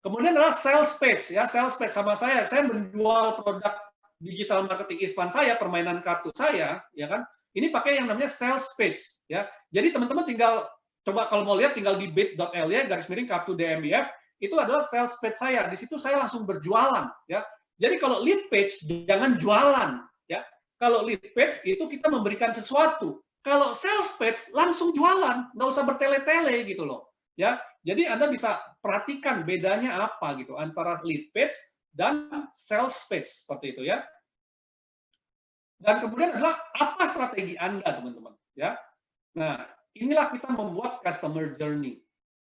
Kemudian adalah sales page ya, sales page sama saya menjual produk digital marketing Isvan saya, permainan kartu saya, ya kan? Ini pakai yang namanya sales page ya. Jadi teman-teman tinggal coba kalau mau lihat tinggal di bit.ly garis miring kartu DMIF, itu adalah sales page saya. Di situ saya langsung berjualan ya. Jadi kalau lead page jangan jualan ya. Kalau lead page itu kita memberikan sesuatu. Kalau sales page langsung jualan, nggak usah bertele-tele gitu loh. Ya, jadi Anda bisa perhatikan bedanya apa gitu antara lead page dan sales page seperti itu ya. Dan kemudian adalah apa strategi Anda, teman-teman, ya. Nah, inilah kita membuat customer journey.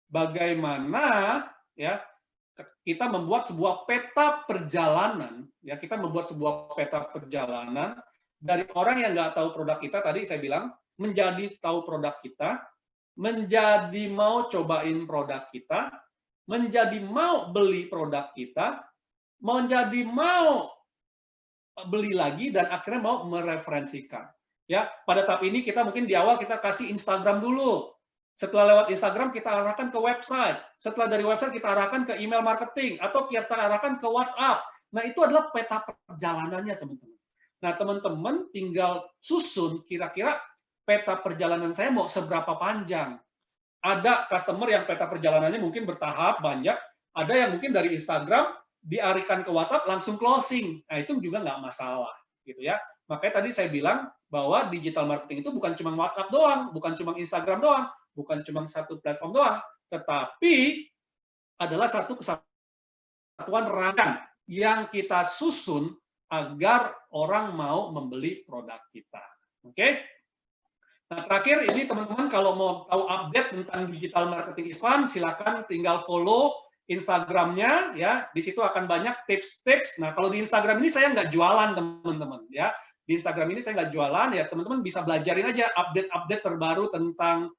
Bagaimana ya kita membuat sebuah peta perjalanan, ya kita membuat sebuah peta perjalanan dari orang yang nggak tahu produk kita, tadi saya bilang, menjadi tahu produk kita, menjadi mau cobain produk kita, menjadi mau beli produk kita, menjadi mau beli lagi, dan akhirnya mau mereferensikan. Ya, pada tahap ini kita mungkin di awal kita kasih Instagram dulu. Setelah lewat Instagram kita arahkan ke website. Setelah dari website kita arahkan ke email marketing atau kita arahkan ke WhatsApp. Nah, itu adalah peta perjalanannya, teman-teman. Nah, teman-teman tinggal susun kira-kira peta perjalanan saya mau seberapa panjang. Ada customer yang peta perjalanannya mungkin bertahap banyak, ada yang mungkin dari Instagram dialihkan ke WhatsApp langsung closing. Nah, itu juga nggak masalah, gitu ya. Makanya tadi saya bilang bahwa digital marketing itu bukan cuma WhatsApp doang, bukan cuma Instagram doang, bukan cuma satu platform doang, tetapi adalah satu kesatuan rangkaian yang kita susun agar orang mau membeli produk kita. Oke? Nah, terakhir ini teman-teman kalau mau tahu update tentang digital marketing Isvan, silakan tinggal follow Instagramnya ya. Di situ akan banyak tips-tips. Nah, kalau di Instagram ini saya nggak jualan, teman-teman ya. Di Instagram ini saya nggak jualan ya, teman-teman bisa belajarin aja update-update terbaru tentang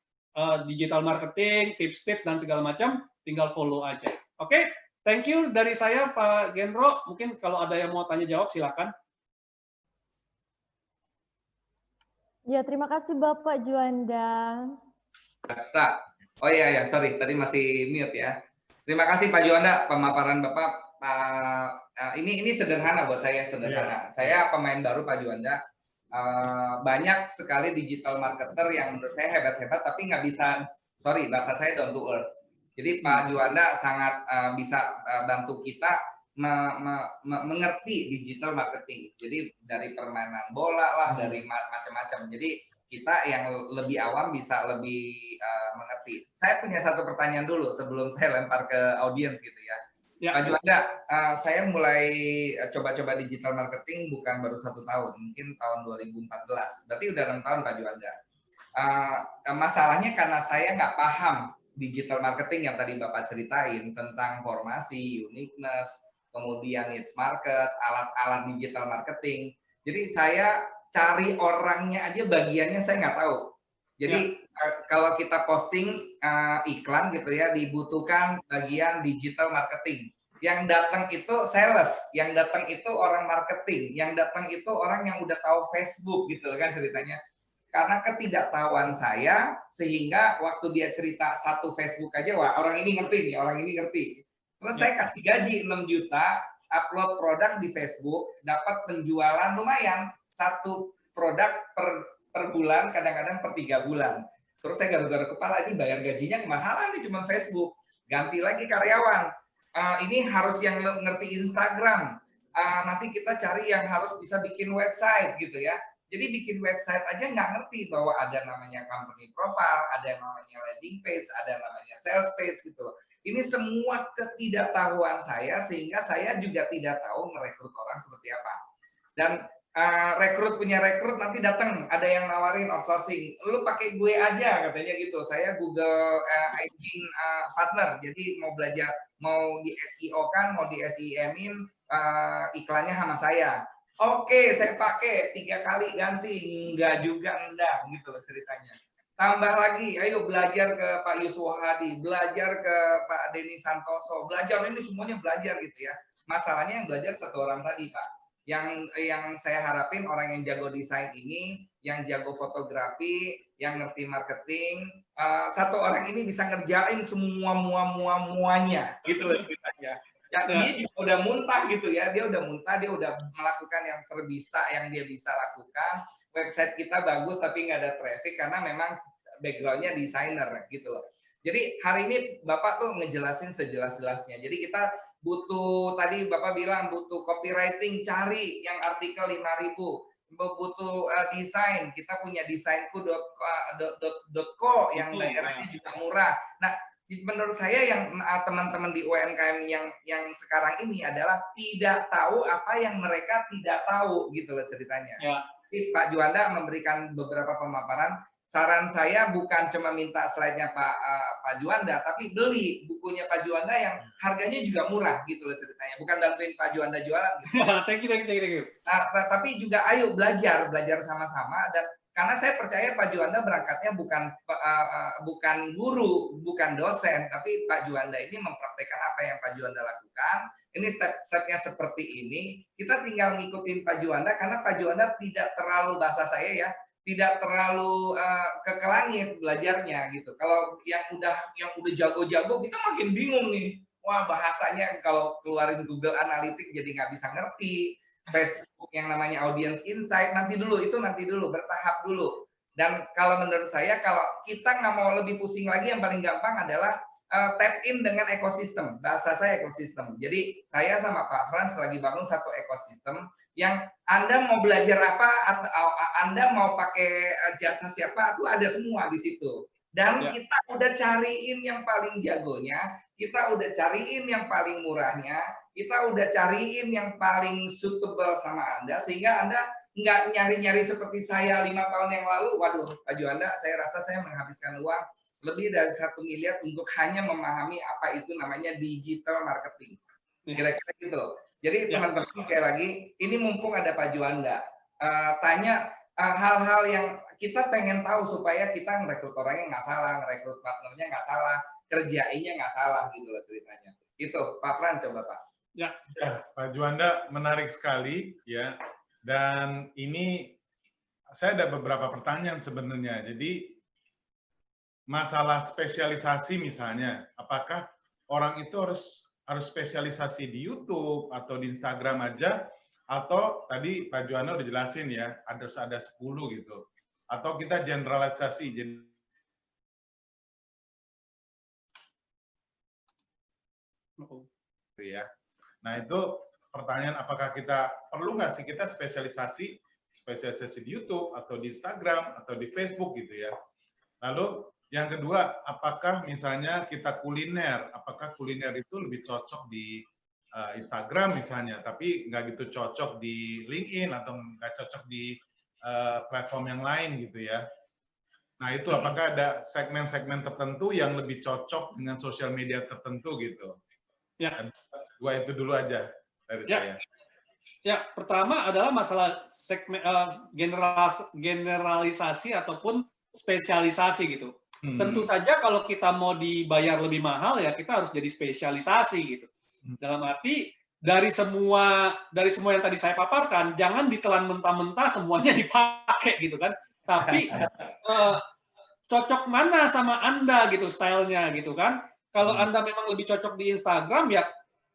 digital marketing, tips-tips dan segala macam, tinggal follow aja. Oke, thank you dari saya Pak Genro. Mungkin kalau ada yang mau tanya jawab silakan. Ya, terima kasih Bapak Juanda. Oh iya, ya, sorry, tadi masih mute ya. Terima kasih Pak Juanda, pemaparan Bapak. Ini sederhana buat saya, sederhana. Saya pemain baru Pak Juanda. Banyak sekali digital marketer yang menurut saya hebat-hebat, tapi nggak bisa, sorry, bahasa saya down to earth. Jadi Pak Juanda sangat bisa bantu kita mengerti digital marketing. Jadi dari permainan bola lah, dari macam-macam. Jadi kita yang lebih awam bisa lebih mengerti. Saya punya satu pertanyaan dulu sebelum saya lempar ke audiens gitu ya. Pak Juanda, saya mulai coba-coba digital marketing bukan baru 1 tahun, mungkin tahun 2014. Berarti udah 6 tahun Pak Juanda. Masalahnya karena saya nggak paham digital marketing yang tadi Bapak ceritain tentang formasi, uniqueness, kemudian niche market, alat-alat digital marketing. Jadi saya cari orangnya aja bagiannya saya nggak tahu. Jadi kalau kita posting iklan gitu ya, dibutuhkan bagian digital marketing. Yang datang itu sales, yang datang itu orang marketing, yang datang itu orang yang udah tahu Facebook gitu kan ceritanya. Karena ketidaktahuan saya, sehingga waktu dia cerita satu Facebook aja, wah orang ini ngerti nih, orang ini ngerti. Terus saya kasih gaji 6 juta, upload produk di Facebook, dapat penjualan lumayan, 1 produk per bulan, kadang-kadang per 3 bulan. Terus saya garuk-garuk kepala, ini bayar gajinya kemahalan nih cuma Facebook. Ganti lagi karyawan. Ini harus yang ngerti Instagram. Nanti kita cari yang harus bisa bikin website gitu ya. Jadi bikin website aja nggak ngerti bahwa ada namanya company profile, ada yang namanya landing page, ada yang namanya sales page gitu. Ini semua ketidaktahuan saya sehingga saya juga tidak tahu merekrut orang seperti apa. Dan punya rekrut nanti datang ada yang nawarin outsourcing, lu pakai gue aja katanya gitu. Saya Google Engine partner, jadi mau belajar, mau di SEO kan, mau di SEM-in iklannya sama saya. Oke, saya pakai 3 kali ganti, enggak juga enggak gitu ceritanya. Tambah lagi, ayo belajar ke Pak Yusuf Hadi, belajar ke Pak Denny Santoso, belajar ini semuanya belajar gitu ya. Masalahnya yang belajar 1 orang tadi Pak. Yang saya harapin orang yang jago desain ini, yang jago fotografi, yang ngerti marketing, satu orang ini bisa ngerjain semuanya gitu loh ceritanya. Ya, dia juga udah muntah gitu ya, dia udah melakukan yang terbisa yang dia bisa lakukan. Website kita bagus tapi nggak ada traffic karena memang backgroundnya desainer gitu loh. Jadi hari ini Bapak tuh ngejelasin sejelas-jelasnya. Jadi kita butuh, tadi Bapak bilang butuh copywriting, cari yang artikel 5.000. Butuh desain, kita punya desainku.co yang daerahnya juga murah. Nah, menurut saya yang teman-teman di UMKM yang sekarang ini adalah tidak tahu apa yang mereka tidak tahu gitu loh ceritanya. Ya. Jadi Pak Juanda memberikan beberapa pemaparan. Saran saya bukan cuma minta slide-nya Pak Juanda, tapi beli bukunya Pak Juanda yang harganya juga murah gitu loh ceritanya. Bukan bantuin Pak Juanda jualan gitu. Thank you. Nah, tapi juga ayo belajar sama-sama, dan karena saya percaya Pak Juanda berangkatnya bukan guru, bukan dosen, tapi Pak Juanda ini mempraktekkan apa yang Pak Juanda lakukan. Ini step-stepnya seperti ini. Kita tinggal ngikutin Pak Juanda karena Pak Juanda tidak terlalu, bahasa saya ya, tidak terlalu ke langit belajarnya gitu. Kalau yang udah jago-jago kita makin bingung nih. Wah, bahasanya kalau keluarin Google Analytics jadi nggak bisa ngerti. Facebook yang namanya audience insight nanti dulu, bertahap dulu. Dan kalau menurut saya, kalau kita nggak mau lebih pusing lagi, yang paling gampang adalah tap in dengan ekosistem. Bahasa saya ekosistem. Jadi saya sama Pak Frans lagi bangun satu ekosistem yang Anda mau belajar apa, atau Anda mau pakai jasa siapa, itu ada semua di situ. Dan kita udah cariin yang paling jagonya, kita udah cariin yang paling murahnya, kita udah cariin yang paling suitable sama Anda, sehingga Anda nggak nyari-nyari seperti saya 5 tahun yang lalu. Waduh, Pak Juanda, saya rasa saya menghabiskan uang lebih dari 1 miliar untuk hanya memahami apa itu namanya digital marketing. Kira-kira gitu. Jadi teman-teman sekali lagi, ini mumpung ada Pak Juanda, tanya hal-hal yang kita pengen tahu supaya kita ngerekrut orangnya nggak salah, ngerekrut partnernya nggak salah, kerjainnya nggak salah gitu loh ceritanya. Itu Pak Fran, coba Pak. Ya, Pak Juanda menarik sekali ya. Dan ini saya ada beberapa pertanyaan sebenarnya. Jadi masalah spesialisasi misalnya, apakah orang itu harus spesialisasi di YouTube atau di Instagram aja, atau tadi Pak Juanda udah jelasin ya, harus ada 10 gitu. Atau kita generalisasi jadi ya. Nah, itu pertanyaan, apakah kita perlu nggak sih kita spesialisasi di YouTube atau di Instagram atau di Facebook gitu ya. Lalu yang kedua, apakah misalnya kita kuliner, apakah kuliner itu lebih cocok di Instagram misalnya, tapi nggak gitu cocok di LinkedIn atau nggak cocok di platform yang lain gitu ya. Nah, itu apakah ada segmen-segmen tertentu yang lebih cocok dengan sosial media tertentu gitu. Ya. Gua itu dulu aja dari saya. Ya, pertama adalah masalah segmen generalisasi ataupun spesialisasi gitu. Tentu saja kalau kita mau dibayar lebih mahal ya kita harus jadi spesialisasi gitu. Dalam arti dari semua yang tadi saya paparkan, jangan ditelan mentah-mentah semuanya dipakai gitu kan. Tapi cocok mana sama Anda gitu stylenya gitu kan. Kalau Anda memang lebih cocok di Instagram ya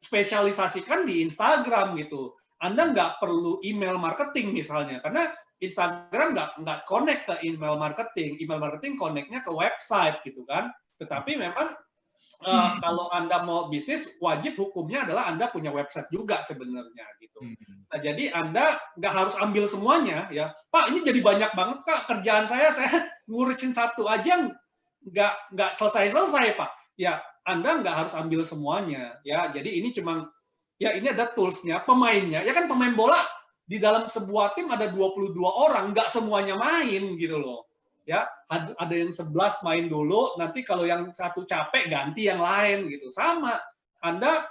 spesialisasikan di Instagram gitu. Anda nggak perlu email marketing misalnya, karena Instagram nggak connect ke email marketing. Email marketing connect-nya ke website gitu kan. Tetapi memang kalau Anda mau bisnis, wajib hukumnya adalah Anda punya website juga sebenarnya gitu. Nah, jadi Anda nggak harus ambil semuanya ya. Pak, ini jadi banyak banget Kak kerjaan saya ngurusin satu aja nggak selesai Pak. Ya, Anda nggak harus ambil semuanya ya. Jadi ini cuma ya ini ada tools-nya, pemainnya. Ya kan pemain bola di dalam sebuah tim ada 22 orang, nggak semuanya main gitu loh. Ya, ada yang 11 main dulu, nanti kalau yang satu capek ganti yang lain gitu. Sama, Anda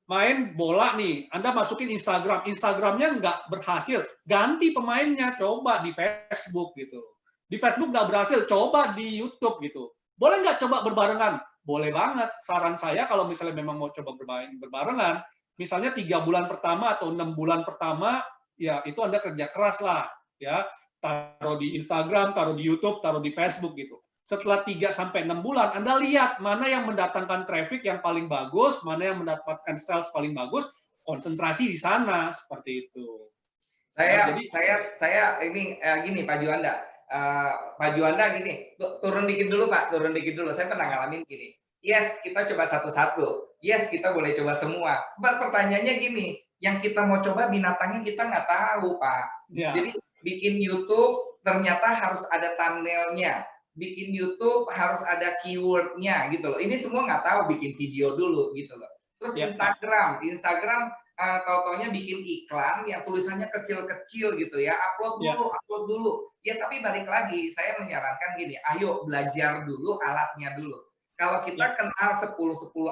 main bola nih, Anda masukin Instagram, Instagramnya nggak berhasil, ganti pemainnya, coba di Facebook gitu. Di Facebook nggak berhasil, coba di YouTube gitu. Boleh nggak coba berbarengan? Boleh banget. Saran saya kalau misalnya memang mau coba berbarengan, misalnya 3 bulan pertama atau 6 bulan pertama ya itu Anda kerja keras lah, ya. Taruh di Instagram, taruh di YouTube, taruh di Facebook gitu. Setelah 3 sampai 6 bulan, Anda lihat mana yang mendatangkan traffic yang paling bagus, mana yang mendapatkan sales paling bagus, konsentrasi di sana seperti itu. Saya ini gini Pak Juanda. Pak Juanda gini, turun dikit dulu Pak, turun dikit dulu. Saya pernah ngalamin gini. Yes, kita coba satu-satu. Yes, kita boleh coba semua. Pertanyaannya gini, yang kita mau coba binatangnya kita nggak tahu Pak. Ya. Jadi bikin YouTube ternyata harus ada thumbnailnya. Bikin YouTube harus ada keywordnya gitu loh. Ini semua nggak tahu, bikin video dulu gitu loh. Terus Ya. Instagram tau-taunya bikin iklan yang tulisannya kecil-kecil gitu ya, upload dulu. Ya tapi balik lagi, saya menyarankan gini, ayo belajar dulu alatnya dulu. Kalau kita kenal 10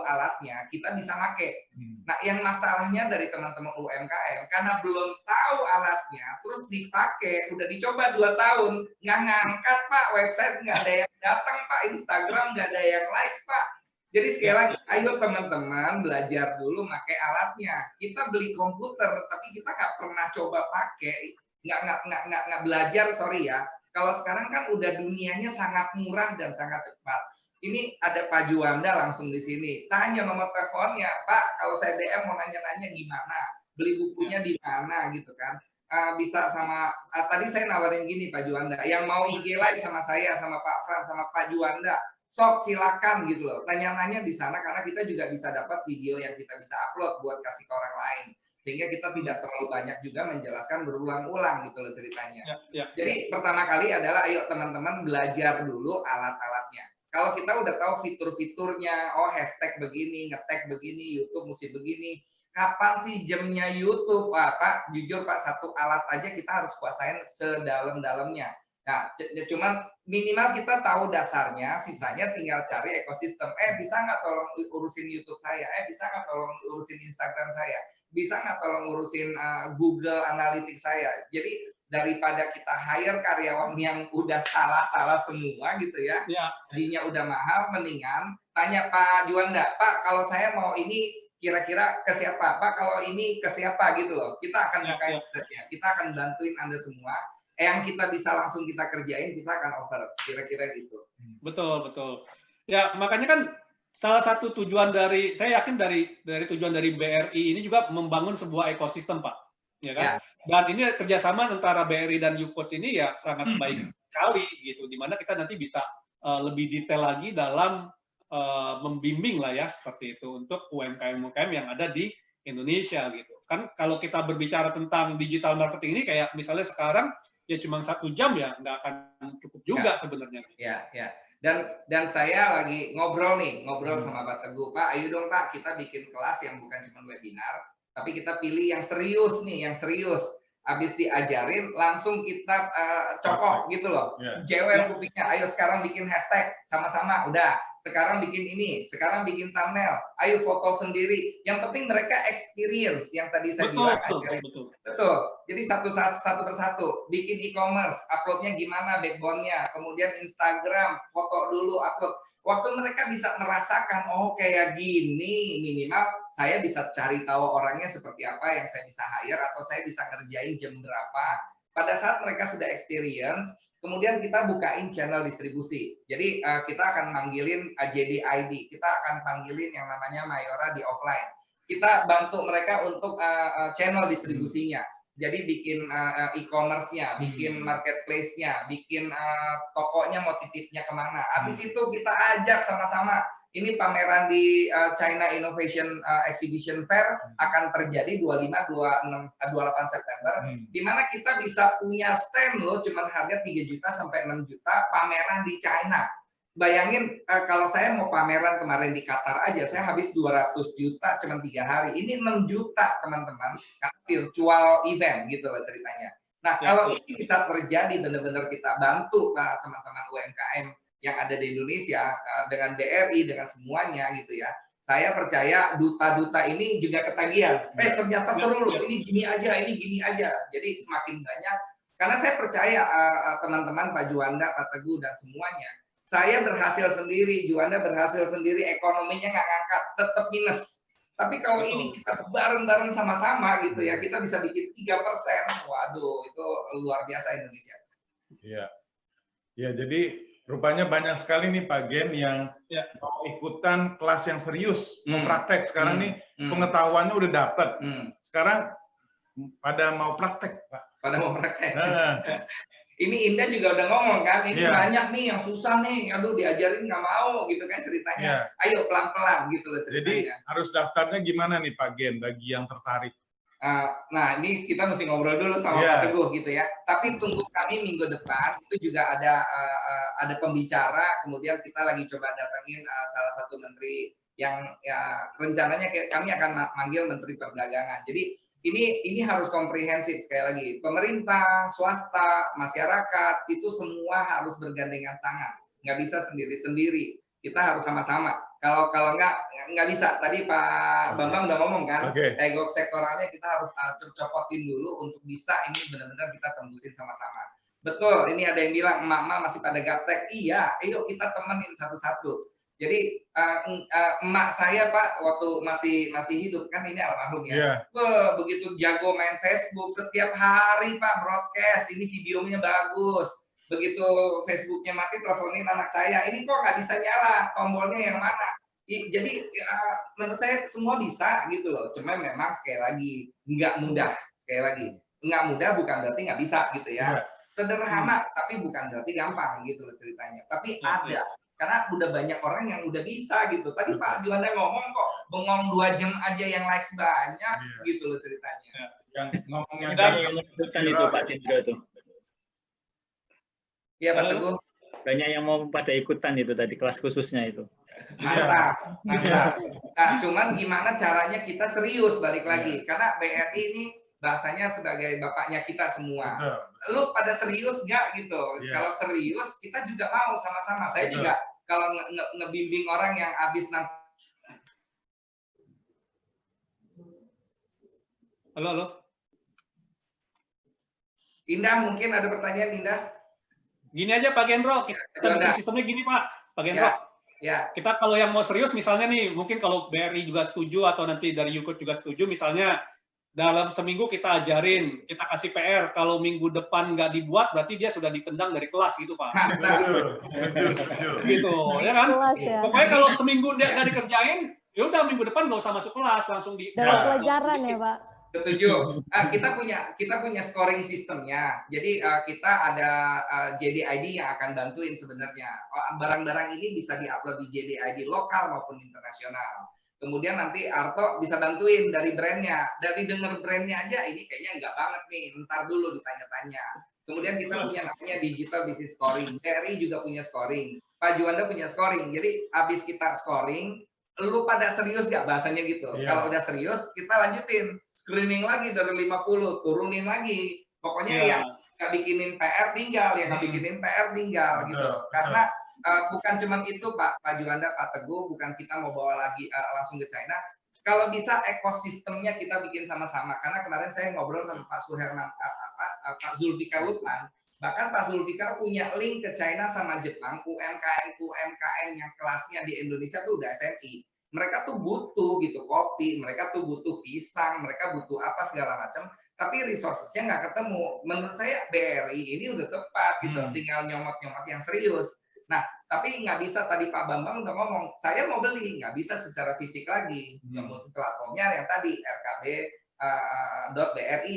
alatnya, kita bisa make. Nah, yang masalahnya dari teman-teman UMKM, karena belum tahu alatnya, terus dipakai, udah dicoba 2 tahun, nggak ngangkat Pak, website nggak ada yang datang Pak, Instagram nggak ada yang likes Pak. Jadi sekali lagi, ayo teman-teman belajar dulu pakai alatnya. Kita beli komputer, tapi kita nggak pernah coba pakai, nggak belajar, sorry ya. Kalau sekarang kan udah dunianya sangat murah dan sangat cepat. Ini ada Pak Juanda langsung di sini. Tanya nomor teleponnya, Pak, kalau saya DM mau nanya-nanya gimana, beli bukunya di mana gitu kan. Bisa sama, tadi saya nawarin gini Pak Juanda, yang mau IG live sama saya, sama Pak Fran, sama Pak Juanda, sok silakan gitu loh. Tanya-nanya di sana karena kita juga bisa dapat video yang kita bisa upload buat kasih ke orang lain. Sehingga kita tidak terlalu banyak juga menjelaskan berulang-ulang gitu loh ceritanya. Jadi pertama kali adalah ayo teman-teman belajar dulu alat-alatnya. Kalau kita udah tahu fitur-fiturnya, oh hashtag begini, nge-tag begini, YouTube mesti begini. Kapan sih jamnya YouTube? Pak, jujur Pak, satu alat aja kita harus kuasain sedalam-dalamnya. Nah, cuman minimal kita tahu dasarnya, sisanya tinggal cari ekosistem. Bisa nggak tolong urusin YouTube saya? Bisa nggak tolong urusin Instagram saya? Bisa nggak tolong urusin Google Analytics saya? Jadi daripada kita hire karyawan yang udah salah-salah semua gitu ya, gajinya udah mahal, mendingan tanya Pak Juanda, Pak kalau saya mau ini kira-kira ke siapa? Pak kalau ini ke siapa gitu loh. Kita akan bukain aksesnya, kita akan bantuin Anda semua. Yang kita bisa langsung kita kerjain, kita akan offer, kira-kira gitu. Betul, betul. Ya makanya kan salah satu tujuan dari, saya yakin dari tujuan dari BRI ini juga membangun sebuah ekosistem Pak. Ya kan? Dan ini kerjasama antara BRI dan YouCoach ini ya sangat baik sekali gitu, dimana kita nanti bisa lebih detail lagi dalam membimbing lah ya seperti itu untuk UMKM yang ada di Indonesia gitu. Kan kalau kita berbicara tentang digital marketing ini kayak misalnya sekarang ya cuma 1 jam ya nggak akan cukup juga sebenarnya. Ya. Dan saya lagi ngobrol sama Pak Teguh, Pak ayo dong Pak kita bikin kelas yang bukan cuma webinar, tapi kita pilih yang serius nih, yang serius. Habis diajarin, langsung kita cokok gitu loh. Jewer kupingnya, ayo sekarang bikin hashtag sama-sama, udah. Sekarang bikin ini, sekarang bikin thumbnail, ayo foto sendiri. Yang penting mereka experience, yang tadi saya bilang. Betul. Jadi satu persatu, bikin e-commerce, uploadnya gimana, backbone-nya, kemudian Instagram, foto dulu, upload. Waktu mereka bisa merasakan, oh kayak gini, minimal saya bisa cari tahu orangnya seperti apa yang saya bisa hire, atau saya bisa ngerjain jam berapa. Pada saat mereka sudah experience, kemudian kita bukain channel distribusi. Jadi kita akan manggilin JDID, kita akan panggilin yang namanya Mayora di offline. Kita bantu mereka untuk channel distribusinya. Jadi bikin e-commerce-nya, bikin marketplace-nya, bikin tokonya mau titipnya kemana. Habis itu kita ajak sama-sama. Ini pameran di China Innovation Exhibition Fair akan terjadi 25-28 September, di mana kita bisa punya stand loh, cuma harga 3 juta sampai 6 juta, pameran di China. Bayangin kalau saya mau pameran kemarin di Qatar aja, saya habis 200 juta cuma 3 hari. Ini 6 juta teman-teman, virtual event gitu loh ceritanya. Nah kalau ini bisa terjadi, benar-benar kita bantu teman-teman UMKM yang ada di Indonesia dengan BRI, dengan semuanya gitu ya. Saya percaya duta-duta ini juga ketagihan. Ternyata seru loh, ini gini aja, ini gini aja. Jadi semakin banyak, karena saya percaya teman-teman Pak Juanda, Pak Teguh dan semuanya. Saya berhasil sendiri, Juanda berhasil sendiri, ekonominya nggak ngangkat, tetap minus. Tapi kalau Betul. ini kita bareng-bareng sama-sama gitu ya, kita bisa bikin 3%. Waduh, itu luar biasa Indonesia. Iya. Ya, jadi rupanya banyak sekali nih Pak Gen yang mau ikutan kelas yang serius, mau praktek. Sekarang nih pengetahuannya udah dapet. Sekarang pada mau praktek, Pak. Pada mau praktek. Nah. Ini Indah juga udah ngomong kan, ini Iya. banyak nih yang susah nih, aduh diajarin nggak mau gitu kan ceritanya. Iya. Ayo pelan-pelan gitu loh Jadi ceritanya. harus daftarnya gimana nih Pak Gen bagi yang tertarik? Nah, ini kita mesti ngobrol dulu sama Pak Teguh gitu ya. Tapi tunggu kami minggu depan, itu juga ada pembicara, kemudian kita lagi coba datangin salah satu menteri yang ya, rencananya kami akan manggil Menteri Perdagangan. Jadi ini harus komprehensif sekali lagi. Pemerintah, swasta, masyarakat itu semua harus bergandengan tangan. Nggak bisa sendiri-sendiri. Kita harus sama-sama. Kalau nggak bisa. Tadi Pak Bambang udah ngomong kan, ego sektoralnya kita harus copotin dulu untuk bisa ini benar-benar kita tembusin sama-sama. Betul. Ini ada yang bilang emak-emak masih pada gaptek. Iya. Ayo kita temenin satu-satu. Jadi emak saya Pak waktu masih hidup kan ini almarhum ya. Begitu jago main Facebook setiap hari Pak broadcast, ini videonya bagus. Begitu Facebooknya mati teleponin anak saya, ini kok nggak bisa nyala, tombolnya yang mana? Jadi menurut saya semua bisa gitu loh. Cuma memang sekali lagi nggak mudah. Sekali lagi nggak mudah bukan berarti nggak bisa gitu ya. Sederhana tapi bukan berarti gampang gitu loh ceritanya. Tapi ada. Karena udah banyak orang yang udah bisa gitu. Tadi Pak Juanda ngomong kok, bengong 2 jam aja yang likes banyak, gitu loh ceritanya. Yang ngomongnya yang menyebutkan itu Pak Indra tuh. Iya Pak Teguh. Banyak yang mau pada ikutan itu tadi kelas khususnya itu. Mantap, mantap. Nah, cuman gimana caranya kita serius balik lagi. Karena BRI ini bahasanya sebagai bapaknya kita semua. Lu pada serius nggak gitu? Kalau serius, kita juga mau sama-sama. Saya juga kalau ngebimbing orang yang habis nanti. Halo. Indah, mungkin ada pertanyaan Indah? Gini aja Pak Gendro, kita bikin sistemnya gini Pak Gendro. Kita kalau yang mau serius misalnya nih, mungkin kalau BRI juga setuju atau nanti dari Yukut juga setuju, misalnya dalam seminggu kita ajarin, kita kasih PR, kalau minggu depan nggak dibuat, berarti dia sudah ditendang dari kelas gitu Pak. Gitu, ya kan? Pokoknya kalau seminggu dia nggak dikerjain, ya udah minggu depan nggak usah masuk kelas, langsung di. Dapat pelajaran ya Pak. Setuju. Kita punya scoring sistemnya. Jadi kita ada JDID yang akan bantuin sebenarnya. Barang-barang ini bisa diupload di JDID lokal maupun internasional. Kemudian nanti Arto bisa bantuin dari brandnya. Dari denger brandnya aja, ini kayaknya nggak banget nih. Ntar dulu ditanya-tanya. Kemudian kita punya namanya Digital Business Scoring. BRI juga punya scoring. Pak Juanda punya scoring. Jadi habis kita scoring, lu pada serius nggak bahasanya gitu. Kalau udah serius, kita lanjutin. Screening lagi dari 50, turunin lagi. Pokoknya yang nggak bikinin PR tinggal, yang nggak bikinin PR tinggal gitu. Karena bukan cuma itu Pak Juanda, Pak Teguh, bukan kita mau bawa lagi langsung ke China. Kalau bisa ekosistemnya kita bikin sama-sama. Karena kemarin saya ngobrol sama Pak Suherman, Pak Zulfikar Lutman. Bahkan Pak Zulfikar punya link ke China sama Jepang, UMKM yang kelasnya di Indonesia tuh udah SMI. Mereka tuh butuh gitu kopi, mereka tuh butuh pisang, mereka butuh apa segala macam, tapi resources-nya nggak ketemu. Menurut saya BRI ini udah tepat gitu, tinggal nyomot-nyomot yang serius. Nah, tapi nggak bisa, tadi Pak Bambang udah ngomong, saya mau beli, nggak bisa secara fisik lagi. Mesti platformnya yang tadi, rkb.bri,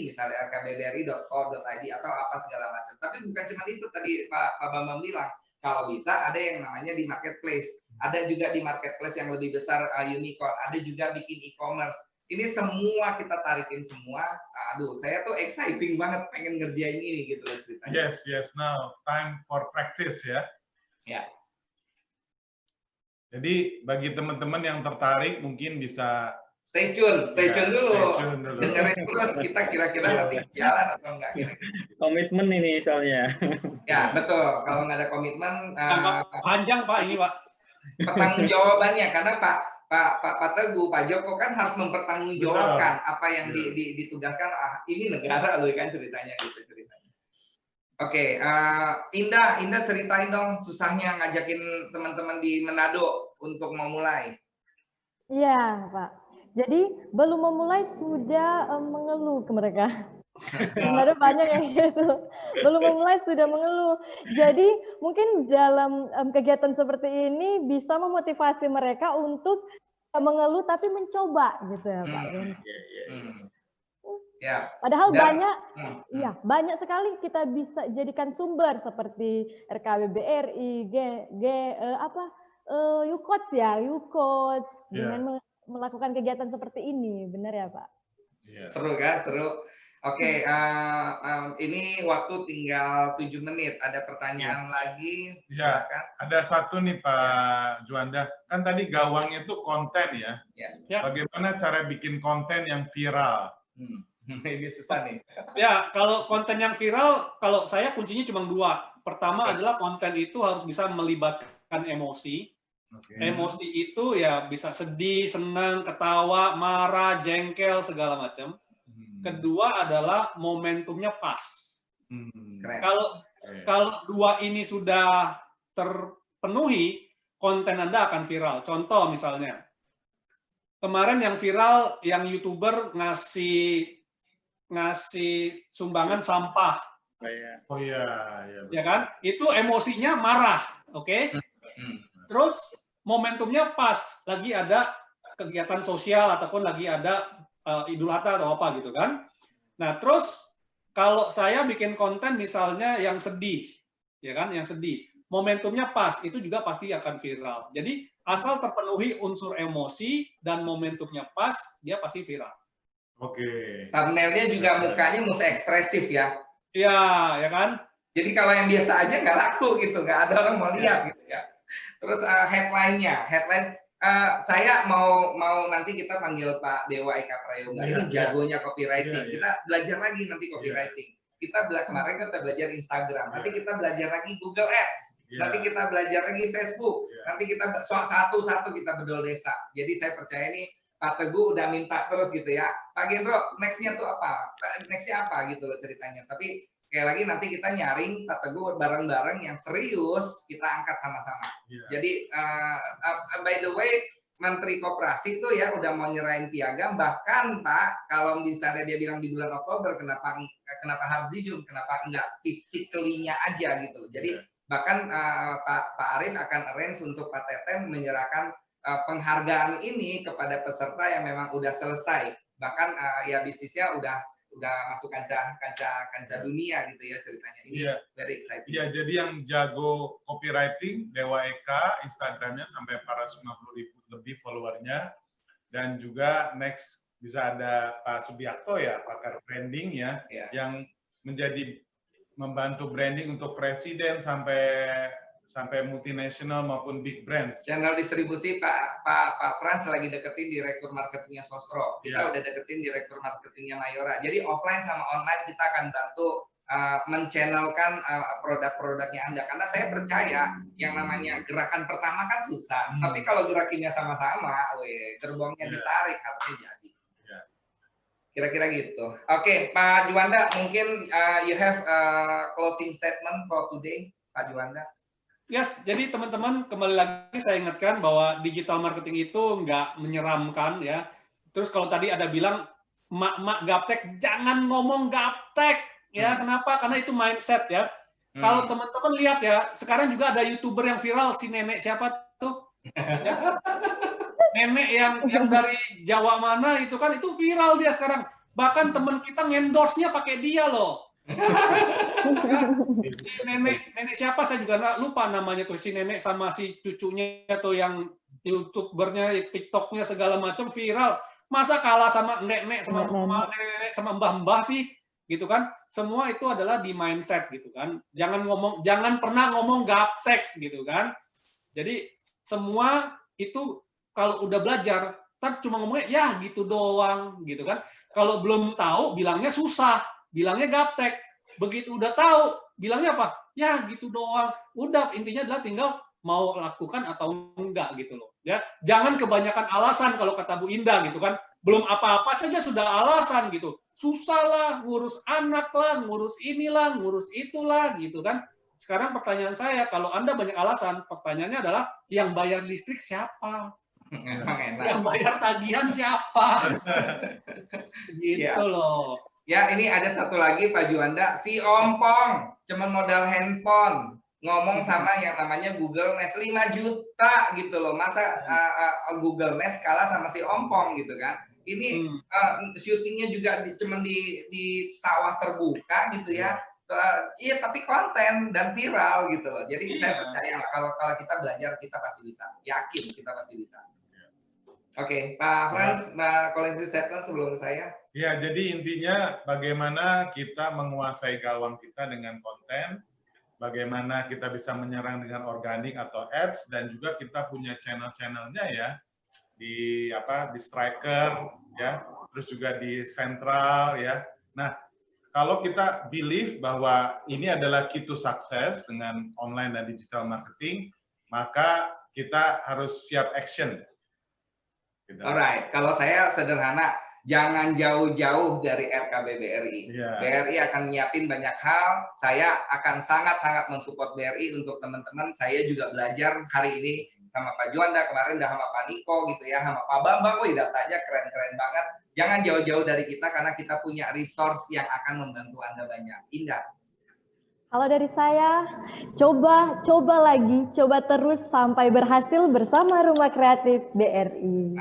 misalnya rkbbri.co.id atau apa segala macam. Tapi bukan cuma itu, tadi Pak Bambang bilang, kalau bisa ada yang namanya di marketplace. Ada juga di marketplace yang lebih besar unicorn. Ada juga bikin e-commerce. Ini semua kita tarikin semua. Aduh, saya tuh exciting banget pengen ngerjain ini gitu loh ceritanya. Yes. Now time for practice ya. Ya. Jadi bagi teman-teman yang tertarik mungkin bisa stay tune dulu. Dengerin terus kita kira-kira nanti jalan atau enggak. Komitmen ini soalnya. Ya betul. Kalau nggak ada komitmen. Panjang Pak ini Pak. Pertanggungjawabannya karena Pak Teguh, Pak Joko kan harus mempertanggungjawabkan apa yang ditugaskan. Ini negara loh kan ceritanya gitu ceritanya. Oke, Indah ceritain dong susahnya ngajakin teman-teman di Manado untuk memulai. Iya Pak. Jadi belum memulai sudah mengeluh ke mereka. Sebenarnya banyak yang gitu. Belum memulai sudah mengeluh. Jadi mungkin dalam kegiatan seperti ini bisa memotivasi mereka untuk mengeluh tapi mencoba gitu ya Pak. Ya. Padahal Dan- banyak, ya banyak sekali kita bisa jadikan sumber seperti RKBBRI, YouCoach ya, YouCoach dengan melakukan kegiatan seperti ini, benar ya Pak? Seru kan, seru. Oke, ini waktu tinggal 7 menit. Ada pertanyaan lagi? Ya, Silakan. ada satu nih Pak Juanda. Kan tadi gawangnya itu konten ya. Ya. Bagaimana cara bikin konten yang viral? Ini susah nih. Ya, kalau konten yang viral, kalau saya kuncinya cuma 2. Pertama adalah konten itu harus bisa melibatkan emosi. Emosi itu ya bisa sedih, senang, ketawa, marah, jengkel, segala macam. Kedua adalah momentumnya pas. Keren. Kalau 2 ini sudah terpenuhi, konten Anda akan viral. Contoh misalnya, kemarin yang viral, yang YouTuber ngasih sumbangan sampah. Oh iya, Ya kan? Itu emosinya marah, oke? Terus momentumnya pas, lagi ada kegiatan sosial ataupun lagi ada Idul Adha atau apa gitu kan. Nah, terus kalau saya bikin konten misalnya yang sedih, ya kan, yang sedih, momentumnya pas, itu juga pasti akan viral. Jadi asal terpenuhi unsur emosi dan momentumnya pas, dia pasti viral. Oke. Thumbnailnya juga mukanya mesti ekspresif ya. Iya, ya kan? Jadi kalau yang biasa aja nggak laku gitu, nggak ada orang mau lihat gitu ya. Terus headline-nya, saya mau nanti kita panggil Pak Dewa Eka Prayoga, ini jagonya copywriting. Kita belajar lagi nanti copywriting. Kemarin kita belajar Instagram, nanti kita belajar lagi Google Ads, nanti kita belajar lagi Facebook, nanti kita satu-satu kita bedol desa. Jadi saya percaya ini Pak Teguh udah minta terus gitu ya. Pak Gendro, next-nya tuh apa? Next-nya apa gitu loh ceritanya. Tapi sekali lagi nanti kita nyaring Pak Teguh bareng-bareng yang serius, kita angkat sama-sama. Jadi by the way, Menteri Koperasi itu ya udah mau nyerahin piagam, bahkan Pak, kalau misalnya dia bilang di bulan Oktober, kenapa harus di Zoom, kenapa enggak physically-nya aja gitu. Jadi bahkan Pak Arief akan arrange untuk Pak Teten menyerahkan penghargaan ini kepada peserta yang memang udah selesai. Bahkan ya bisnisnya udah masuk kancah dunia gitu ya ceritanya. Ini very exciting. Iya, jadi yang jago copywriting, Dewa Eka, Instagramnya sampai 450.000 lebih followernya. Dan juga next bisa ada Pak Subiakto ya, pakar branding ya, yang membantu branding untuk presiden sampai multinasional maupun big brands. Channel distribusi Pak Frans lagi deketin direktur marketingnya Sosro. Kita udah deketin direktur marketingnya Mayora. Jadi offline sama online kita akan bantu men-channelkan produk-produknya Anda. Karena saya percaya yang namanya gerakan pertama kan susah. Tapi kalau gerakinnya sama-sama, gerbongnya ditarik, harusnya jadi. Kira-kira gitu. Oke, Pak Juanda, mungkin you have closing statement for today, Pak Juanda. Yes, jadi teman-teman kembali lagi saya ingatkan bahwa digital marketing itu nggak menyeramkan ya. Terus kalau tadi ada bilang mak gaptek, jangan ngomong gaptek ya. Kenapa? Karena itu mindset ya. Kalau teman-teman lihat ya, sekarang juga ada YouTuber yang viral, si nenek siapa tuh? Ya. Nenek yang dari Jawa mana itu kan itu viral dia sekarang. Bahkan teman kita ngendorse-nya pakai dia loh. Ya, si nenek siapa saya juga lupa namanya tuh, si nenek sama si cucunya tuh yang YouTubernya, TikToknya segala macam viral. Masa kalah sama nenek sama mbah-mbah sih, gitu kan? Semua itu adalah di mindset gitu kan. Jangan pernah ngomong gaptek gitu kan. Jadi semua itu kalau udah belajar, ntar cuma ngomongnya ya gitu doang gitu kan. Kalau belum tahu bilangnya susah, bilangnya gaptek. Begitu udah tahu, bilangnya apa? Ya gitu doang. Udah, intinya adalah tinggal mau lakukan atau enggak gitu loh. Ya, jangan kebanyakan alasan kalau kata Bu Indah gitu kan. Belum apa-apa saja sudah alasan gitu. Susah lah, ngurus anak lah, ngurus inilah, ngurus itulah gitu kan. Sekarang pertanyaan saya, kalau Anda banyak alasan, pertanyaannya adalah yang bayar listrik siapa? Emang enak. Yang bayar tagihan siapa? Gitu Ya. loh. Ya, ini ada satu lagi Pak Juanda, si Ompong, cuman modal handphone, ngomong sama yang namanya Google Nest 5 juta gitu loh. Masa Google Nest kalah sama si Ompong gitu kan? Ini syutingnya juga cuman di sawah terbuka gitu ya. Iya, tapi konten dan viral gitu loh. Jadi saya percaya lah kalau kita belajar kita pasti bisa. Yakin kita pasti bisa. Oke, Pak Frans, Mbak koleksi statement sebelum saya. Ya, jadi intinya bagaimana kita menguasai gawang kita dengan konten, bagaimana kita bisa menyerang dengan organik atau ads, dan juga kita punya channel-channelnya ya, di Striker ya, terus juga di Central ya. Nah, kalau kita believe bahwa ini adalah key to success dengan online dan digital marketing, maka kita harus siap action. Gitu. Alright, kalau saya sederhana, jangan jauh-jauh dari RKB BRI. Yeah. BRI akan nyiapin banyak hal. Saya akan sangat-sangat mensupport BRI untuk teman-teman. Saya juga belajar hari ini sama Pak Juanda, kemarin udah sama Pak Niko gitu ya, sama Pak Bambang. Wih, datanya keren-keren banget. Jangan jauh-jauh dari kita karena kita punya resource yang akan membantu Anda banyak. Indah. Kalau dari saya, coba lagi, coba terus sampai berhasil bersama Rumah Kreatif BRI.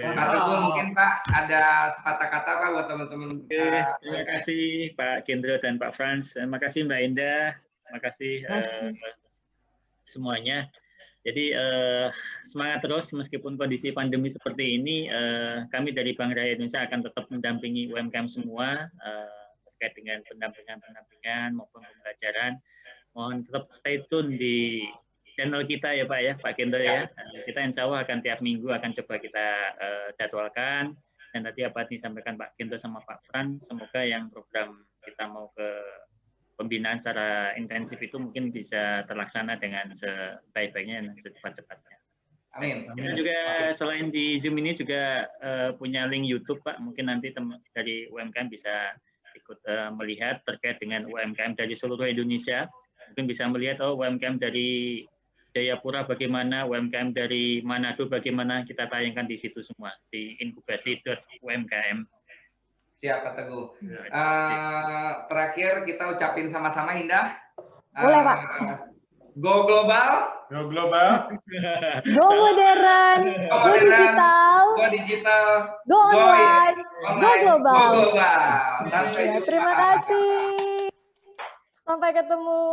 Mas Teguh, mungkin Pak ada sepatah kata Pak buat teman-teman. Terima kasih Pak Kendro dan Pak Frans. Terima kasih Mbak Indah. Terima kasih semuanya. Jadi semangat terus meskipun kondisi pandemi seperti ini. Kami dari Bank Rakyat Indonesia akan tetap mendampingi UMKM semua. Terkait dengan pendampingan maupun pembelajaran. Mohon tetap stay tune di channel kita ya Pak ya, Pak Kendro ya. Kita insya Allah akan tiap minggu akan coba kita jadwalkan. Dan tadi apa yang disampaikan Pak Kendro sama Pak Fran, semoga yang program kita mau ke pembinaan secara intensif itu mungkin bisa terlaksana dengan sebaik-baiknya dan secepat-cepatnya. Amin. Kita juga selain di Zoom ini juga punya link YouTube Pak, mungkin nanti teman dari UMKM bisa ikut melihat terkait dengan UMKM dari seluruh Indonesia. Mungkin bisa melihat UMKM dari Jayapura bagaimana, UMKM dari Manado bagaimana, kita tayangkan di situ semua, di inkubasi.umkm. Siap Pak Teguh. Terakhir kita ucapin sama-sama Indah. Boleh Pak. Go global. Go global. Go modern. Go digital. Go digital. Go online. Go global. Go global. Sampai jumpa. Terima kasih. Sampai ketemu.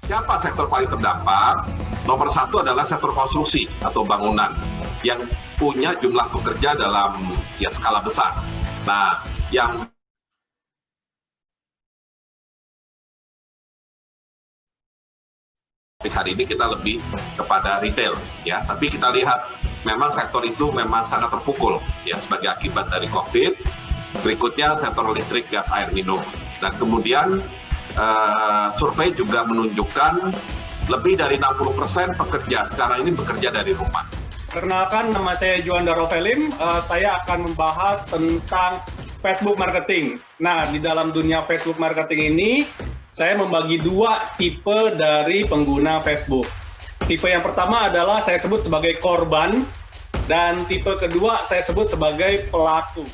Siapa sektor paling terdampak? Nomor satu adalah sektor konstruksi atau bangunan yang punya jumlah pekerja dalam skala besar. Nah, yang hari ini kita lebih kepada retail, ya. Tapi kita lihat memang sektor itu memang sangat terpukul, ya, sebagai akibat dari COVID. Berikutnya sektor listrik, gas, air minum, dan kemudian survei juga menunjukkan lebih dari 60% pekerja sekarang ini bekerja dari rumah. Perkenalkan, nama saya Juanda Rovelim. Saya akan membahas tentang Facebook marketing. Nah, di dalam dunia Facebook marketing ini, saya membagi dua tipe dari pengguna Facebook. Tipe yang pertama adalah saya sebut sebagai korban, dan tipe kedua saya sebut sebagai pelaku.